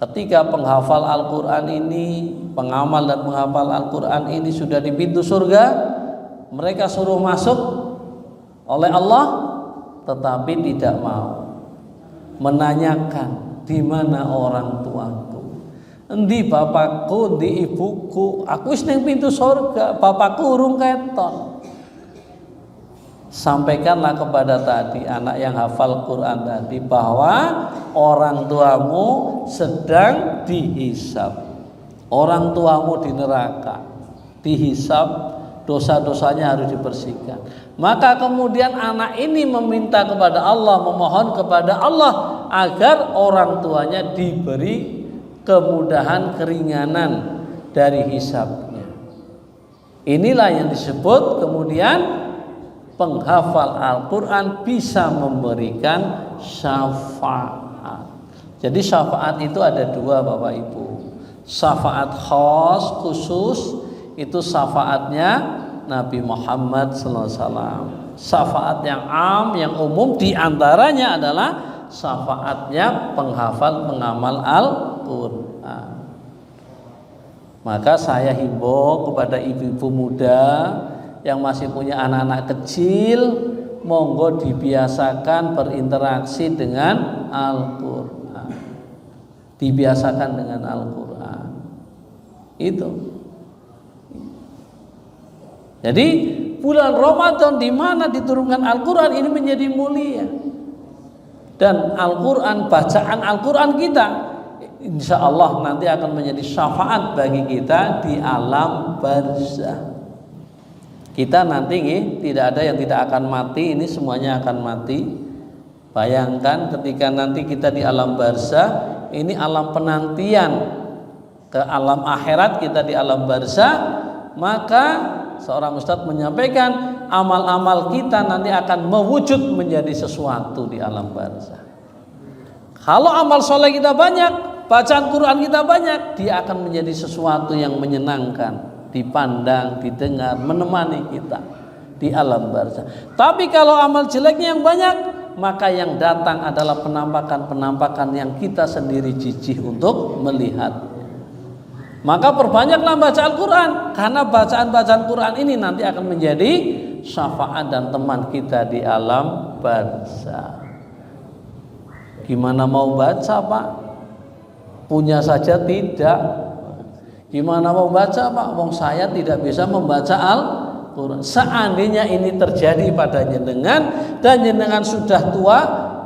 ketika penghafal Al-Quran ini, pengamal dan penghafal Al-Quran ini sudah di pintu surga, mereka suruh masuk oleh Allah, tetapi tidak mau menanyakan di mana orang tuaku. Endi bapakku, endi ibuku, aku wis ning pintu surga, bapakku urung keton. Sampaikanlah kepada tadi anak yang hafal Quran tadi bahwa orang tuamu sedang dihisab. Orang tuamu di neraka, dihisab, dosa-dosanya harus dibersihkan. Maka kemudian anak ini meminta kepada Allah, memohon kepada Allah agar orang tuanya diberi kemudahan, keringanan dari hisabnya. Inilah yang disebut kemudian penghafal Al-Quran bisa memberikan syafaat. Jadi syafaat itu ada dua Bapak Ibu. Syafaat khas khusus itu syafaatnya Nabi Muhammad SAW. Syafaat yang am, yang umum diantaranya adalah syafaatnya penghafal pengamal Al-Quran. Maka saya himbau kepada ibu-ibu muda yang masih punya anak-anak kecil, monggo dibiasakan berinteraksi dengan Al-Quran. Dibiasakan dengan Al-Quran. Itu. Jadi bulan Ramadan di mana diturunkan Al-Quran ini menjadi mulia. Dan Al-Quran, bacaan Al-Quran kita insya Allah nanti akan menjadi syafaat bagi kita di alam barzah. Kita nanti tidak ada yang tidak akan mati, ini semuanya akan mati. Bayangkan ketika nanti kita di alam barzah, ini alam penantian ke alam akhirat, kita di alam barzah, maka seorang ustadz menyampaikan amal-amal kita nanti akan mewujud menjadi sesuatu di alam barzah. Kalau amal soleh kita banyak, bacaan Quran kita banyak, dia akan menjadi sesuatu yang menyenangkan, dipandang, didengar, menemani kita di alam barzah. Tapi kalau amal jeleknya yang banyak, maka yang datang adalah penampakan-penampakan yang kita sendiri jijih untuk melihat. Maka perbanyaklah baca Al-Quran, karena bacaan-bacaan Quran ini nanti akan menjadi syafaat dan teman kita di alam barzah. Gimana mau baca Pak? Punya saja tidak. Gimana mau baca Pak? Wong saya tidak bisa membaca Al-Quran. Seandainya ini terjadi pada jenengan dan jenengan sudah tua,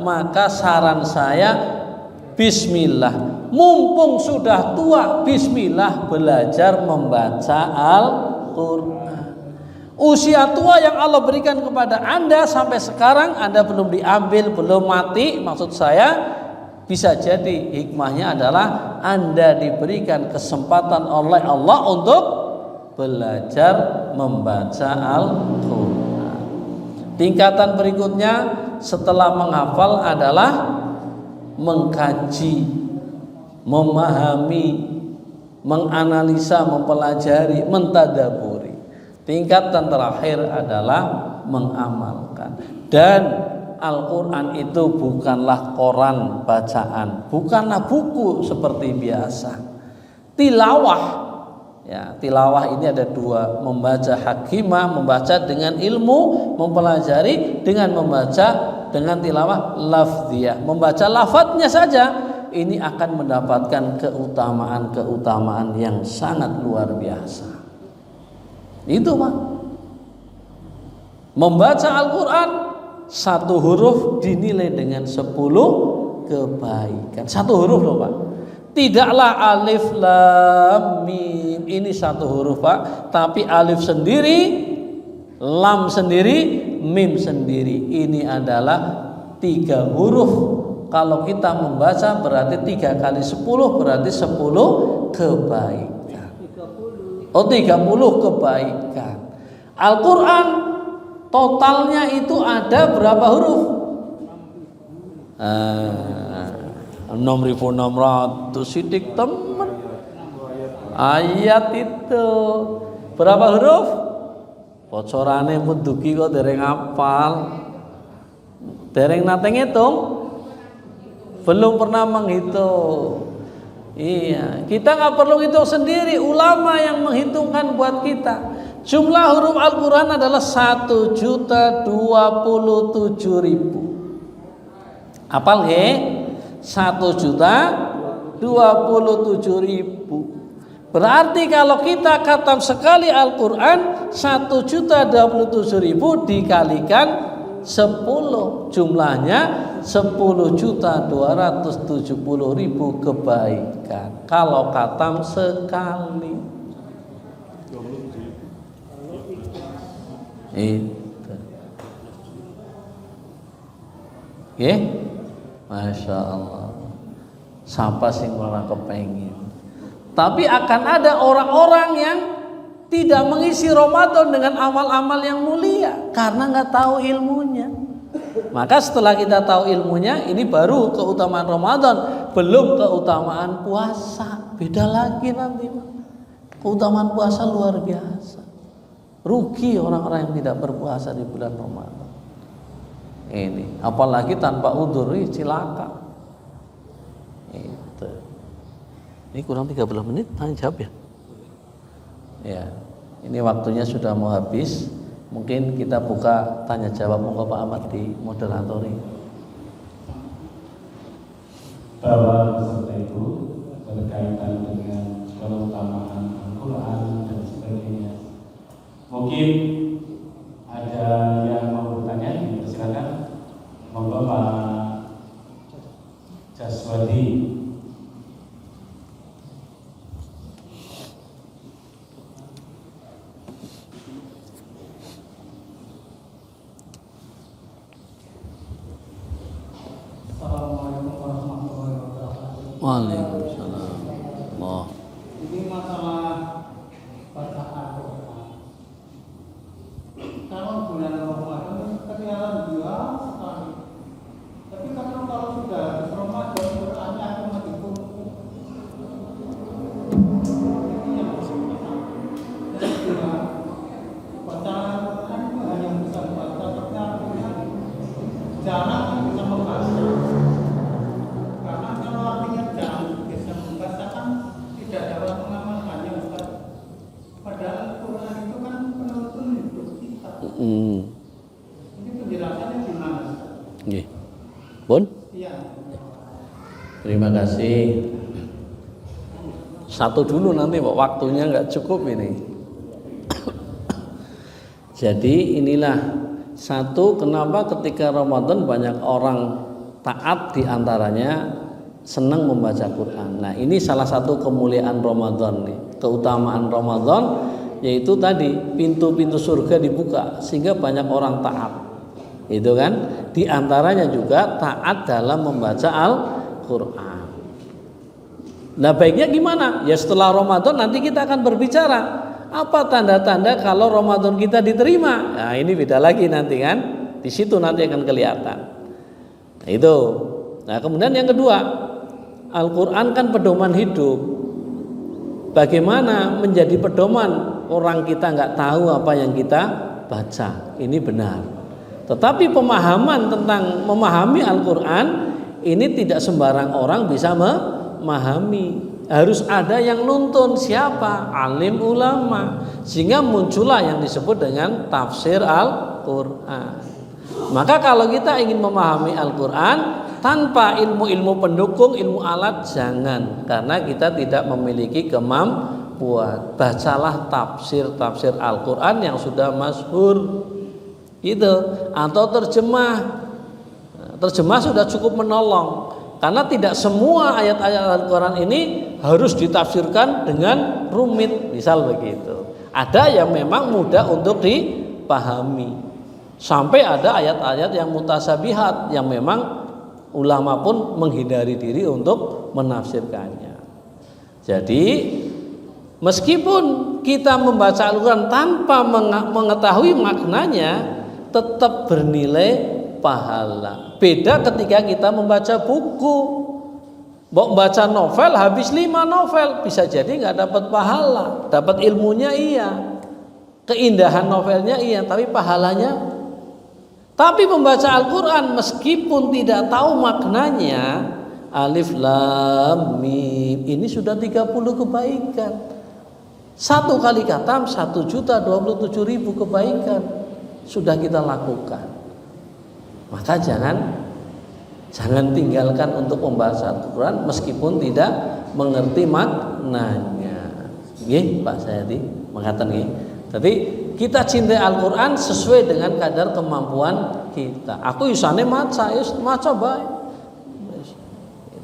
maka saran saya bismillah. Mumpung sudah tua, bismillah belajar membaca Al-Quran. Usia tua yang Allah berikan kepada Anda sampai sekarang Anda belum diambil, belum mati. Maksud saya bisa jadi hikmahnya adalah Anda diberikan kesempatan oleh Allah untuk belajar membaca Al-Quran. Tingkatan berikutnya setelah menghafal adalah mengkaji, memahami, menganalisa, mempelajari, mentadaburi. Tingkatan terakhir adalah mengamalkan. Dan Al-Quran itu bukanlah koran bacaan, bukanlah buku seperti biasa. Tilawah, ya, tilawah ini ada dua: membaca hakimah, membaca dengan ilmu, mempelajari dengan membaca dengan tilawah lafziyah, membaca lafadznya saja. ini akan mendapatkan keutamaan-keutamaan yang sangat luar biasa. Itu Pak. Membaca Al-Quran, satu huruf dinilai dengan 10 kebaikan. Satu huruf loh Pak. Tidaklah alif lam mim, ini satu huruf Pak, tapi alif sendiri, lam sendiri, mim sendiri. Ini adalah 3 huruf. Kalau kita membaca berarti 3 kali 10 berarti 10 kebaikan. 30 kebaikan. Al-Quran totalnya itu ada berapa huruf? 6.600 sidik temen. Ayat itu berapa huruf? Bocorane muduki kok dereng hafal. Dereng nate ngitung. Belum pernah menghitung. Iya, kita nggak perlu hitung sendiri. Ulama yang menghitungkan buat kita. Jumlah huruf Al-Quran adalah 1.027.000. Apal nggih? 1.027.000. Berarti kalau kita khatam sekali Al-Quran 1.027.000 dikalikan 10, jumlahnya 10.270.000 kebaikan kalau khatam sekali. Itu. Oke? Masya Allah. Siapa sih malah kepengin? Tapi akan ada orang-orang yang tidak mengisi Ramadan dengan amal-amal yang mulia karena nggak tahu ilmunya. Maka setelah kita tahu ilmunya, ini baru keutamaan Ramadan, belum keutamaan puasa. Beda lagi nanti. Keutamaan puasa luar biasa. Rugi orang-orang yang tidak berpuasa di bulan Ramadan. Ini, apalagi tanpa udzur, cilaka. Itu. Ini kurang 13 menit, tanya jawab ya. Ya, ini waktunya sudah mau habis. Mungkin kita buka tanya jawab, monggo Pak Ahmad di moderatori.
Bahwa peserta itu berkaitan dengan keutamaan Al-Quran dan sebagainya. Mungkin ada yang mau bertanya, silakan. Monggo Pak Jaswadi.
Waalaikumsalam. Allah.
Ini masalah bacaan Quran. Kalau bulan Ramadan ketinggalan 2 sekali. Tapi kalau sudah habis Ramadan Qurannya akan dikumpul. Ini yang masalah. Dan juga bacaan Quran itu hanya bisa membaca, tapi artinya jarang bisa membaca. Karena kalau artinya jarang bisa membaca kan tidak dapat mengamalkannya Ustaz. Padahal Quran itu kan penuntun hidup kita. Ini penjelasannya gimana Ustaz?
Nggih. Pun?
Iya.
Terima kasih. Satu dulu nanti Pak, waktunya nggak cukup ini. Jadi inilah satu, kenapa ketika Ramadan banyak orang taat diantaranya senang membaca Quran. Nah ini salah satu kemuliaan Ramadan nih, keutamaan Ramadan, yaitu tadi pintu-pintu surga dibuka sehingga banyak orang taat. Itu kan diantaranya juga taat dalam membaca Al-Quran. Nah baiknya gimana? Ya setelah Ramadan nanti kita akan berbicara apa tanda-tanda kalau Ramadan kita diterima. Nah ini beda lagi nanti kan, di situ nanti akan kelihatan. Nah, itu. Nah kemudian yang kedua, Al-Quran kan pedoman hidup. Bagaimana menjadi pedoman orang kita nggak tahu apa yang kita baca? Ini benar. Tetapi pemahaman tentang memahami Al-Quran ini tidak sembarang orang bisa memahami. Harus ada yang nuntun, siapa? Alim ulama. Sehingga muncullah yang disebut dengan tafsir Al-Quran. Maka kalau kita ingin memahami Al-Quran, tanpa ilmu-ilmu pendukung, ilmu alat jangan, karena kita tidak memiliki kemampuan. Bacalah tafsir Al-Quran yang sudah masyhur gitu, atau terjemah sudah cukup menolong, karena tidak semua ayat-ayat Al-Quran ini harus ditafsirkan dengan rumit, misal begitu. Ada yang memang mudah untuk dipahami, sampai ada ayat-ayat yang mutasabihat yang memang ulama pun menghindari diri untuk menafsirkannya. Jadi meskipun kita membaca Al-Quran tanpa mengetahui maknanya, tetap bernilai pahala. Beda ketika kita membaca buku. Mau baca novel, habis 5 novel, bisa jadi nggak dapat pahala. Dapat ilmunya iya, keindahan novelnya iya, tapi pahalanya. Tapi membaca Al-Quran meskipun tidak tahu maknanya, alif lam mim, ini sudah 30 kebaikan. 1 kali khatam 1.027.000 kebaikan sudah kita lakukan. Maka jangan tinggalkan untuk membaca Al-Quran meskipun tidak mengerti maknanya. Nggih, Pak Sayadi mengatakan nggih. Jadi kita cintai Al-Quran sesuai dengan kadar kemampuan kita. Aku isane maca baik.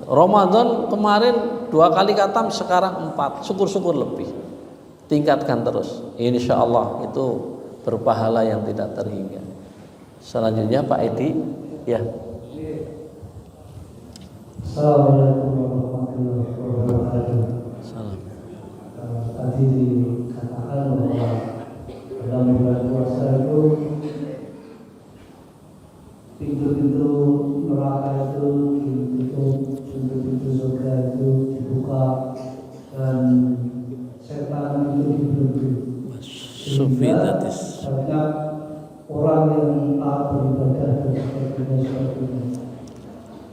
Ramadan kemarin 2 kali khatam, sekarang 4, syukur-syukur lebih. Tingkatkan terus, insya Allah itu berpahala yang tidak terhingga. Selanjutnya Pak Edi, ya.
Assalamualaikum warahmatullahi wabarakatuh.
Salam.
Tadi dikatakan bahwa dalam bulan puasa itu pintu-pintu neraka itu ditutup, pintu-pintu surga itu dibuka, dan setan itu diberi. Sehingga banyak orang yang taat beribadah dan sebagainya.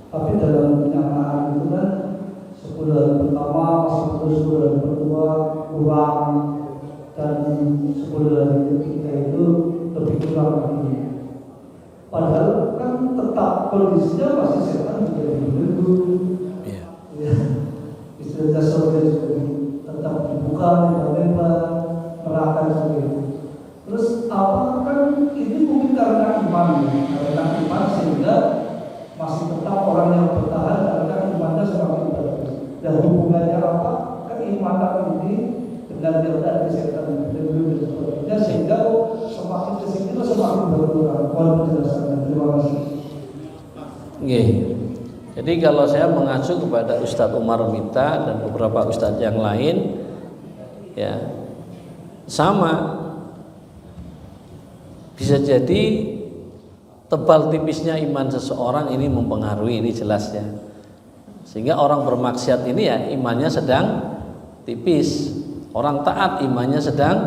Tapi dalam kenyataan itu kan 10 hari pertama masih terus, 10 hari kedua kurang, dan 10 hari ketiga itu lebih kurang lagi. Padahal kan tetap kondisinya masih setan juga dibelenggu. Istilahnya surga juga tetap dibuka lebar-lebar, neraka juga itu. Terus apa kan ini mungkin karena iman sehingga masih tetap orang yang bertahan karena imannya semakin bagus. Dan hubungannya apa? Keimanan ini dengan jauh setan dan sebagainya, sehingga semakin kesini semakin berkurang. Mohon penjelasannya. Terima kasih.
Nggih. Jadi kalau saya mengacu kepada Ustadz Umar Mita dan beberapa ustadz yang lain, ya sama, bisa jadi tebal tipisnya iman seseorang ini mempengaruhi, ini jelas ya. Sehingga orang bermaksiat ini ya imannya sedang tipis, orang taat imannya sedang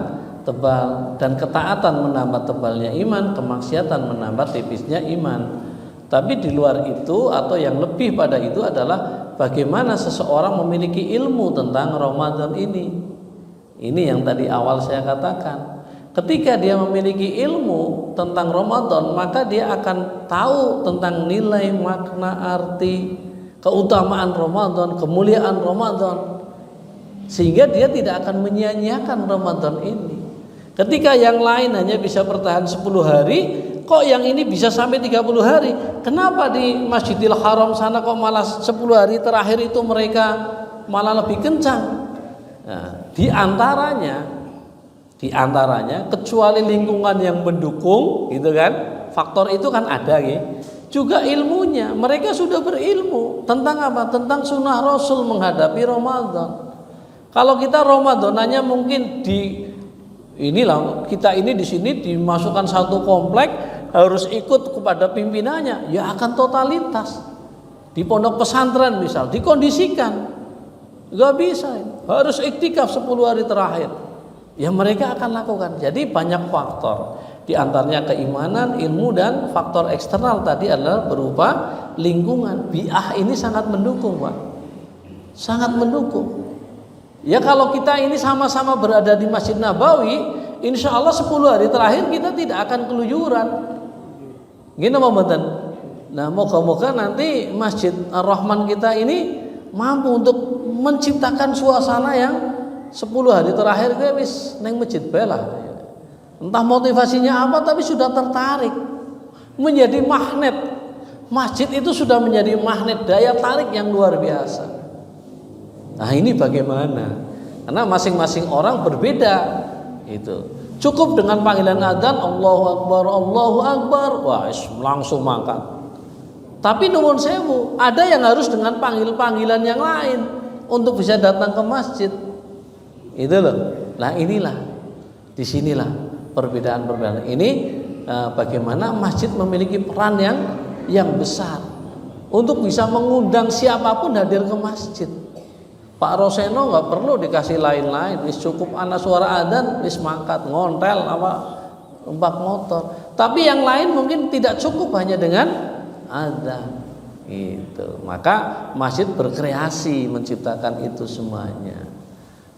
tebal, dan ketaatan menambah tebalnya iman, kemaksiatan menambah tipisnya iman. Tapi di luar itu atau yang lebih pada itu adalah bagaimana seseorang memiliki ilmu tentang Ramadan ini. Ini yang tadi awal saya katakan. Ketika dia memiliki ilmu tentang Ramadan, maka dia akan tahu tentang nilai, makna, arti, keutamaan Ramadan, kemuliaan Ramadan. Sehingga dia tidak akan menyia-nyiakan Ramadan ini. Ketika yang lain hanya bisa bertahan 10 hari, kok yang ini bisa sampai 30 hari? Kenapa di Masjidil Haram sana kok malah 10 hari terakhir itu mereka malah lebih kencang? Nah, di antaranya kecuali lingkungan yang mendukung, gitu kan? Faktor itu kan ada, gitu. Juga ilmunya, mereka sudah berilmu tentang apa? Tentang sunnah Rasul menghadapi Ramadan. Kalau kita Ramadananya mungkin kita ini di sini dimasukkan satu komplek, harus ikut kepada pimpinannya, ya akan totalitas. Di pondok pesantren misal dikondisikan, nggak bisa, harus iktikaf 10 hari terakhir. Ya mereka akan lakukan. Jadi banyak faktor. Di antaranya keimanan, ilmu, dan faktor eksternal tadi adalah berupa lingkungan. Bi'ah ini sangat mendukung, Pak. Sangat mendukung. Ya kalau kita ini sama-sama berada di Masjid Nabawi, insya Allah 10 hari terakhir kita tidak akan keluyuran. Gini Pak Mboten. Nah, moga-moga nanti Masjid Ar-Rahman kita ini mampu untuk menciptakan suasana yang 10 hari terakhir ke wis neng masjid bela. Entah motivasinya apa tapi sudah tertarik. Menjadi magnet. Masjid itu sudah menjadi magnet, daya tarik yang luar biasa. Nah, ini bagaimana? Karena masing-masing orang berbeda. Itu. Cukup dengan panggilan adzan Allahu Akbar, Allahu Akbar, wah langsung mangkat. Tapi nuwun sewu, ada yang harus dengan panggilan yang lain untuk bisa datang ke masjid. Itu loh. Nah, inilah, disinilah perbedaan-perbedaan. Ini bagaimana masjid memiliki peran yang besar untuk bisa mengundang siapapun hadir ke masjid. Pak Roseno nggak perlu dikasih lain-lain, wis cukup ana suara adzan, wis mangkat ngontel apa numpak motor. Tapi yang lain mungkin tidak cukup hanya dengan adzan. Itu. Maka masjid berkreasi menciptakan itu semuanya.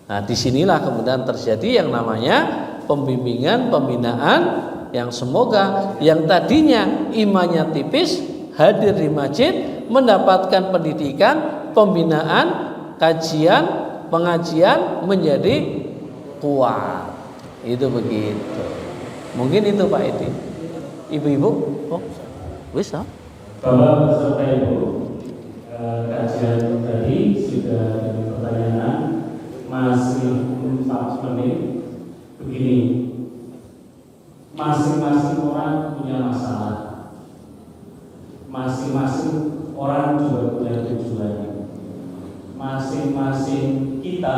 Nah, disinilah kemudian terjadi yang namanya pembimbingan, pembinaan yang semoga yang tadinya imannya tipis hadir di masjid mendapatkan pendidikan, pembinaan, kajian, pengajian menjadi kuat. Itu begitu. Mungkin itu Pak Edi. Ibu-ibu, wis ah?
Bapak beserta Ibu, kajian tadi sudah ada pertanyaan, masih 4 menit. Begini, masing-masing orang punya masalah, masing-masing orang juga punya tujuan, masing-masing kita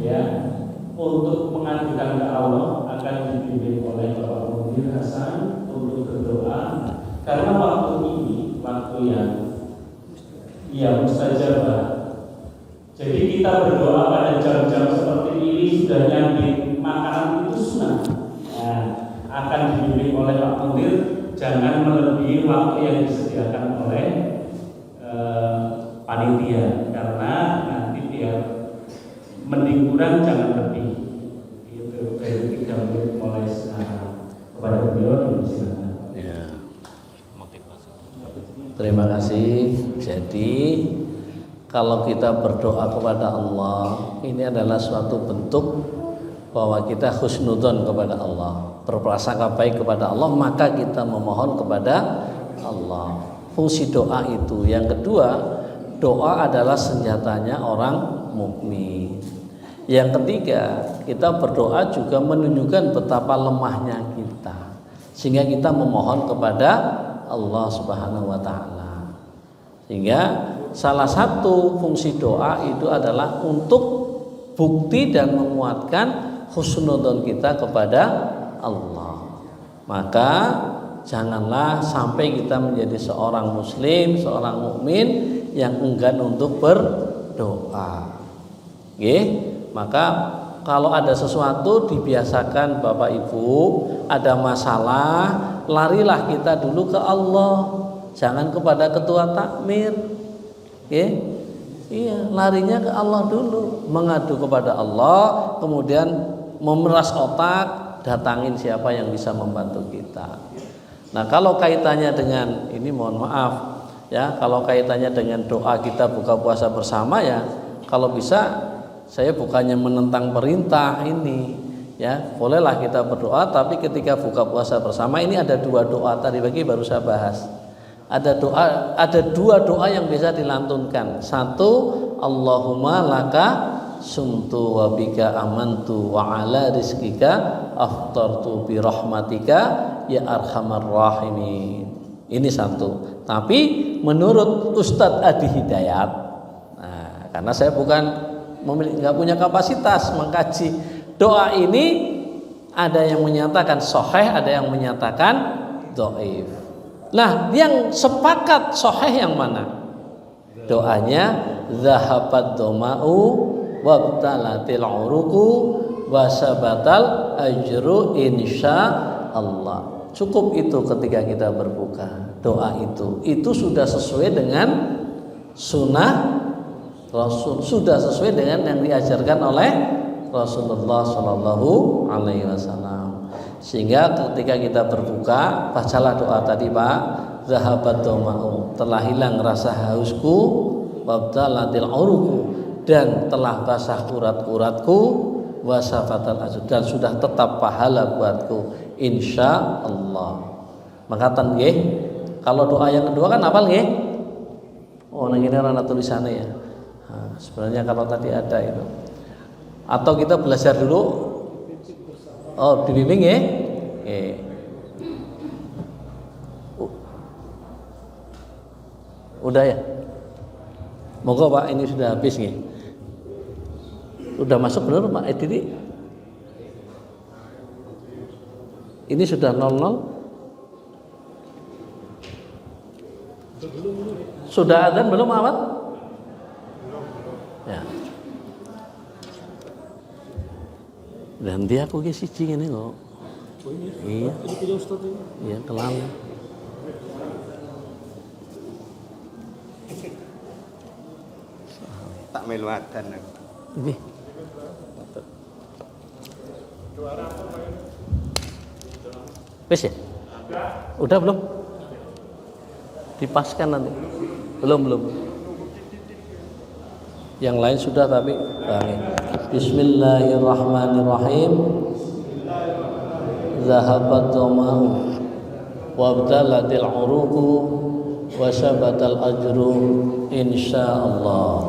ya untuk mengadukan ke Allah akan dibimbing oleh Bapak Mudir Hasan untuk berdoa. Karena waktu ini waktu yang mustajabah. Jadi kita berdoa pada jam-jam seperti ini sudah nyambi makanan itu sunnah. Nah, akan dibimbing oleh Pak Munir, jangan melebihi waktu yang disediakan oleh panitia, karena nanti biar mending kurang jangan lebih. Itu dari 3 menit mulai sekarang. Kepada beliau silakan.
Terima kasih. Jadi kalau kita berdoa kepada Allah, ini adalah suatu bentuk bahwa kita husnudzon kepada Allah, berprasangka baik kepada Allah, maka kita memohon kepada Allah. Fungsi doa itu. Yang kedua, doa adalah senjatanya orang mukmin. Yang ketiga, kita berdoa juga menunjukkan betapa lemahnya kita, sehingga kita memohon kepada Allah Subhanahu wa taala. Sehingga salah satu fungsi doa itu adalah untuk bukti dan menguatkan husnudzon kita kepada Allah. Maka janganlah sampai kita menjadi seorang muslim, seorang mukmin yang enggan untuk berdoa. Nggih, maka kalau ada sesuatu dibiasakan Bapak Ibu, ada masalah, larilah kita dulu ke Allah, jangan kepada ketua takmir. Iya, larinya ke Allah dulu, mengadu kepada Allah, kemudian memeras otak, datangin siapa yang bisa membantu kita. Nah, kalau kaitannya dengan ini, mohon maaf ya, kalau kaitannya dengan doa kita buka puasa bersama ya, kalau bisa saya bukannya menentang perintah ini ya, bolehlah kita berdoa, tapi ketika buka puasa bersama ini ada 2 doa tadi pagi baru saya bahas. Ada 2 doa yang bisa dilantunkan. Satu, Allahumma laka sumtu wa bika amantu wa ala rizkika aftartu bi rahmatika ya arhamar rahimin. Ini satu. Tapi menurut Ustadz Adi Hidayat, nah, karena saya bukan nggak punya kapasitas mengkaji doa ini, ada yang menyatakan sahih, ada yang menyatakan dhaif. Nah, yang sepakat sahih yang mana? Doanya zahabat doma'u wabtalatil uruku wasabatal ajru insyaallah. Cukup itu ketika kita berbuka. Doa itu sudah sesuai dengan sunnah Rasul, sudah sesuai dengan yang diajarkan oleh Rasulullah Shallallahu Alaihi Wasallam. Sehingga ketika kita berbuka, bacalah doa tadi Pak, zahabat doma'u, telah hilang rasa hausku, wabtalatil uruku, dan telah basah urat-uratku, wasafatal ajr, dan sudah tetap pahala buatku insya Allah. Makatan nggih, kalau doa yang kedua kan apal nggih? Oh, ini ana tulisannya ya. Nah, sebenarnya kalau tadi ada itu. Atau kita belajar dulu. Oh, dibimbing ya? Udah ya? Moga Pak, ini sudah habis nih. Udah masuk benar Pak Edidi? Ini sudah 00? Sudah adzan belum Ahmad? Ya. Dan dia aku ke siji ngene kok. Iya. Iya, kelam.
Tak melu adzan aku.
Nggih. Wis ya? Udah belum? Dipaskan nanti. Belum. Yang lain sudah tapi Bismillahirrahmanirrahim. Zahabat dhama'u wabtalatil uruqu wa syabatal ajru insyaallah.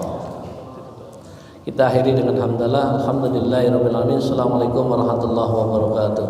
Kita akhiri dengan hamdalah. Alhamdulillahirabbil alamin. Assalamualaikum warahmatullahi wabarakatuh.